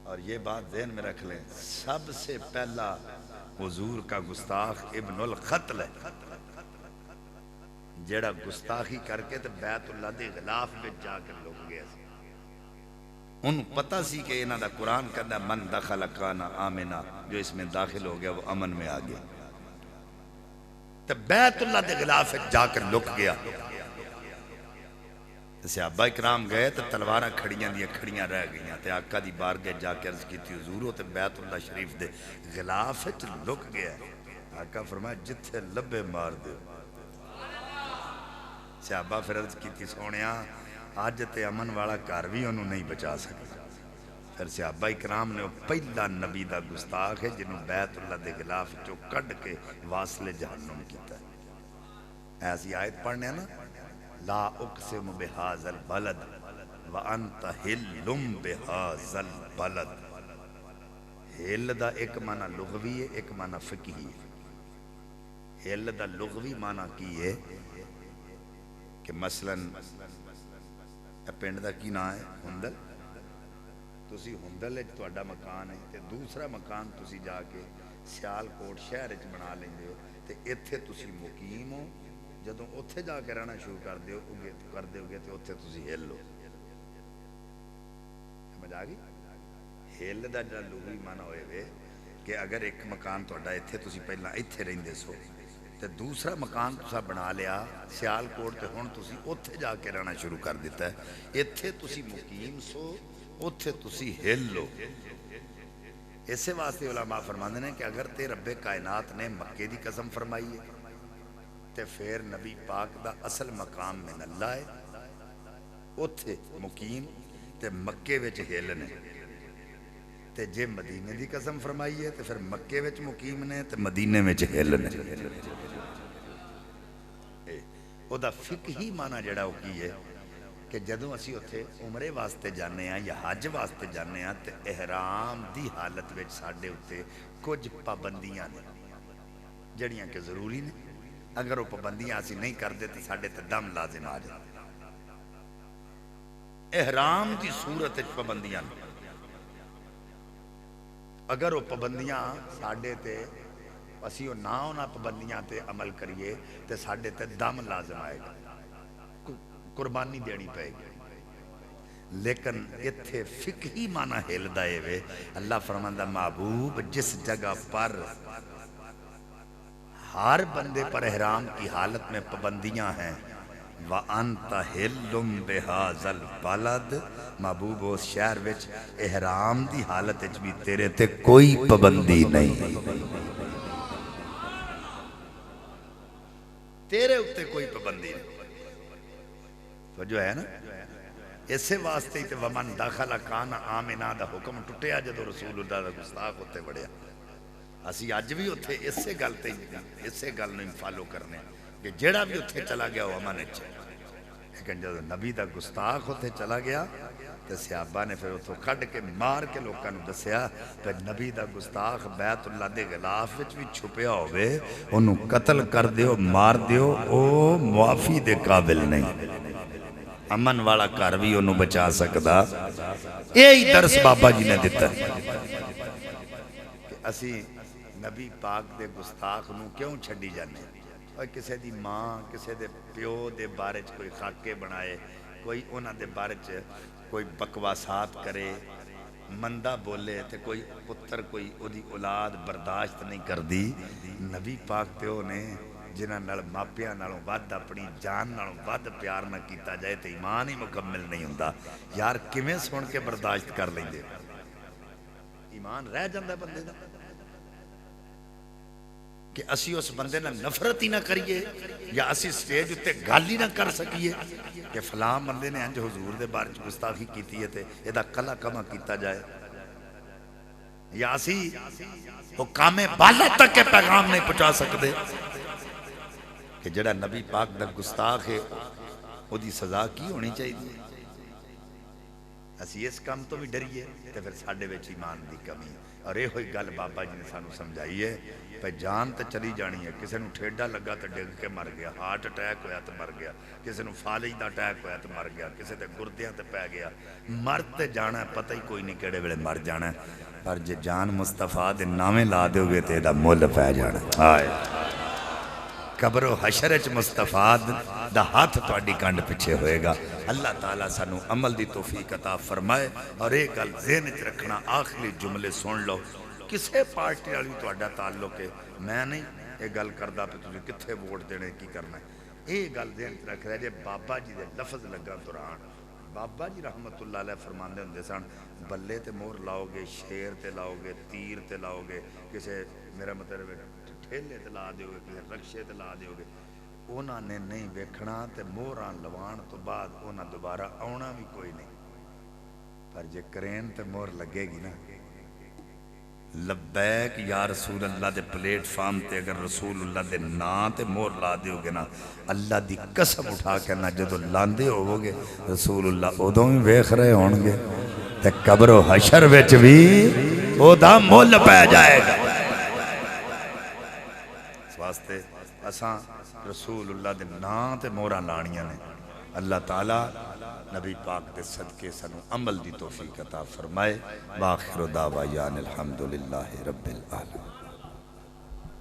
Speaker 2: اور یہ بات ذہن میں رکھ لیں سب سے پہلا حضور کا گستاخ ابن القتل ہے جڑا گستاخی کر کے تو بیت اللہ دے غلاف میں جا کر لوگ گیا سی ان پتہ سی کہ انہاں دا قرآن کہتا ہے من دخل کانا آمنا جو اس میں داخل ہو گیا وہ امن میں آ گیا تو بیت اللہ دے غلاف میں جا کر لک گیا صحابہ اکرام گئے تو تلواراں کھڑیاں دیا کھڑیاں رہ گئیاں تے آقا دی بارگاہ جا کے عرض کی تھی حضور تے بیت اللہ شریف دے غلاف وچ لک گیا آقا فرمایا جتھے لبے مار دے صحابہ پھر عرض کی تھی سونیاں آج تے امن والا گھر بھی انہوں نہیں بچا سکتا پھر صحابہ اکرام نے پہلا نبی دا گستاخ ہے جنہوں بیت اللہ دے غلاف جو کڈ کے واصل جہنم کیتا ہے ایسی آیت پڑھنے ہیں نا لا اقسم بهذا البلد وانت حل بهذا البلد حل دا ایک معنی لغوی ہے ایک معنی فقہی ہے حل دا لغوی معنی کی ہے کہ مثلا پنڈ دا کی نام ہے ہندل تسی ہندل ہے تہاڈا مکان ہے تے دوسرا مکان تسی جا کے سیالکوٹ شہر وچ بنا لیندے ہو تے ایتھے تسی مقیم ہو جدوں اتھے جا کے رہنا شروع کر دے ہوگے تو اتھے تسی ہل لو سمجھ آ گئی ہل دا جڑا لغوی معنی ہوئے وے کہ اگر ایک مکان تہاڈا ایتھے تسی پہلا ایتھے رہندے سو تے دوسرا مکان تسا بنا لیا سیالکوٹ تے ہن تسی اتھے جا کے رہنا شروع کر دیتا ہے ایتھے تسی مقیم سو اتھے تسی ہل لو اسے واسطے علماء فرماندے ہیں کہ اگر تے رب کائنات نے مکے دی قسم فرمائی ہے تے پھر نبی پاک دا اصل مقام من اللہ ہے، اتھے مقیم تے مکے وچ ہل نے، تے جے مدینے دی قسم فرمائی ہے تے پھر مکے وچ مقیم نے تے مدینے وچ ہل نے۔ او دا فقہی معنی جڑا او کی ہے کہ جدوں اسی اتھے عمرے واسطے جانے ہیں یا حج واسطے جانے ہیں تے احرام دی حالت وچ ساڈے اتھے کچھ پابندیاں نے جڑیاں کہ ضروری نے، اگر وہ پابندیاں اسی نہیں کردے تو ساڈے تے دم لازم آ جائے۔ احرام دی صورت وچ پابندیاں نے، اگر وہ پابندیاں ساڈے تے اسی وہ نہ ہونا پابندیاں تے عمل کریے تے ساڈے تے دم لازم آئے گا، قربانی دینی پائے گی۔ لیکن اتھے فقہی معنی ہلدا ہے وے، اللہ فرماندا محبوب جس جگہ پر ہر بندے پر احرام کی حالت میں پابندیاں ہیں، وَأَنْتَ حِلٌّ بِهَذَا الْبَلَدِ، محبوب اس شہر وچ احرام دی حالت وچ بھی تیرے تے کوئی پابندی نہیں، تیرے اتے کوئی پابندی نہیں۔ تو جو ہے نا اسے واسطے ہی تے ومن داخل کان آمنا دا حکم ٹوٹیا جدو رسول اللہ دا گستاخ ہوتے بڑھیا۔ اسی اج بھی اتھے اسے گل تے اسے گل نہیں فالو کرنے کہ جیڑا بھی اتھے چلا گیا وہ امن اچھے، لیکن جدو نبی دا گستاخ ہوتے چلا گیا تو صحابہ نے پھر اتھو کھڑ کے مار کے لوگوں نے دسیا کہ نبی دا گستاخ بیت اللہ دے غلاف وچ بھی چھپیا ہوئے، انہوں قتل کر دیو مار دیو، او معافی دے قابل نہیں، امن والا گھر بھی انہوں بچا سکدا۔ یہی درس بابا جی نے دیتا ہے کہ اسی نبی پاک دے گستاخ نو کیوں چھڑی جانے، اور کسے دی ماں کسے دے پیو دے بارے چ کوئی خاکے بنائے، کوئی انہاں دے بارے چ کوئی بکواسات کرے، مندہ بولے تے کوئی پتر کوئی اودی اولاد برداشت نہیں کر دی، نبی پاک پیو نے جنہاں نال ماپیاں نالوں ود اپنی جان نالوں ود پیار نہ کیتا جائے تے ایمان ہی مکمل نہیں ہوندا۔ یار کیویں سن کے برداشت کر لیندے، ایمان رہ جاندا بندے دا کہ اسی اس بندے نہ نفرت ہی نہ کریے یا اسی سٹیج اتے گل ہی نہ کر سکیے کہ فلاں بندے نے انج حضور دے بارے گستاخی کیتی ہے تے ایدا کلا کما کیتا جائے، یا اسی حکام بالا تک کے پیغام نہیں پہنچا سکتے کہ جڑا نبی پاک دا گستاخ ہے او دی سزا کی ہونی چاہیے۔ اسی اس کام تو بھی ڈریے تے پھر ساڈے وچ ایمان دی کمی، اور یہ ہوئی گل بابا جی نے سانو سمجھائی ہے پہ جان تے چلی جانی ہے، کسے نو ٹھیڈا لگا تے ڈگ کے مر گیا، ہارٹ اٹیک ہویا تے مر گیا، کسے نو فالج دا اٹیک ہویا تے مر گیا، کسے تے گردیاں تے پہ گیا، مر تے جانا ہے، پتہ ہی کوئی نہیں کیڑے ویلے مر جانا ہے، پر جے جان مصطفیٰ دے نامے لا دے ہوئے تے دا مول پہ جانا ہے۔ قبر و حشرچ مصطفیٰ دا ہاتھ تواڈی کنڈ پیچھے ہوئے گا۔ اللہ تعالیٰ سانو عمل دی توفیق عطا فرمائے، اور ایک گل ذہن وچ رکھنا، آخری جملے سن لو، کسے پارٹی والی تواڈا تعلق ہے، میں نہیں یہ گل کردا پہ تسی کتھے ووٹ دینے کی کرنا ہے، یہ گل ذہن وچ رکھ رہے جے بابا جی دے لفظ لگا دوران بابا جی رحمت اللہ علیہ فرماندے ہوندے سن، بلے تے مور لاؤ گے، شیر تے لاؤ گے، تیر تے لاؤ گے، کسے میرا مطلب ٹھیلے تے لا دیو گے، کسے رکشے تے لا دیو گے، اونا نے نہیں ویکھنا تے موران لوان تو بعد اونا دوبارہ آونا بھی کوئی نہیں، پر جے کرین تے مور لگے گی نا، لبیک یا رسول اللہ دے پلیٹ فارم تے اگر رسول اللہ دے نا تے مور لا دیو گے نا، اللہ دی قسم اٹھا کے نا جدو لاندے ہو گے رسول اللہ ادوں ہی ویکھ رہے ہون گے تے قبر و حشر وچ بھی او دا مول پہ جائے گا۔ اس واسطے اساں رسول اللہ دے نا تے مورا لانیاں نے، اللہ تعالیٰ نبی پاک دے صدقے سنو عمل دی توفیق عطا فرمائے۔ وآخر دعوانا الحمدللہ رب العالمین۔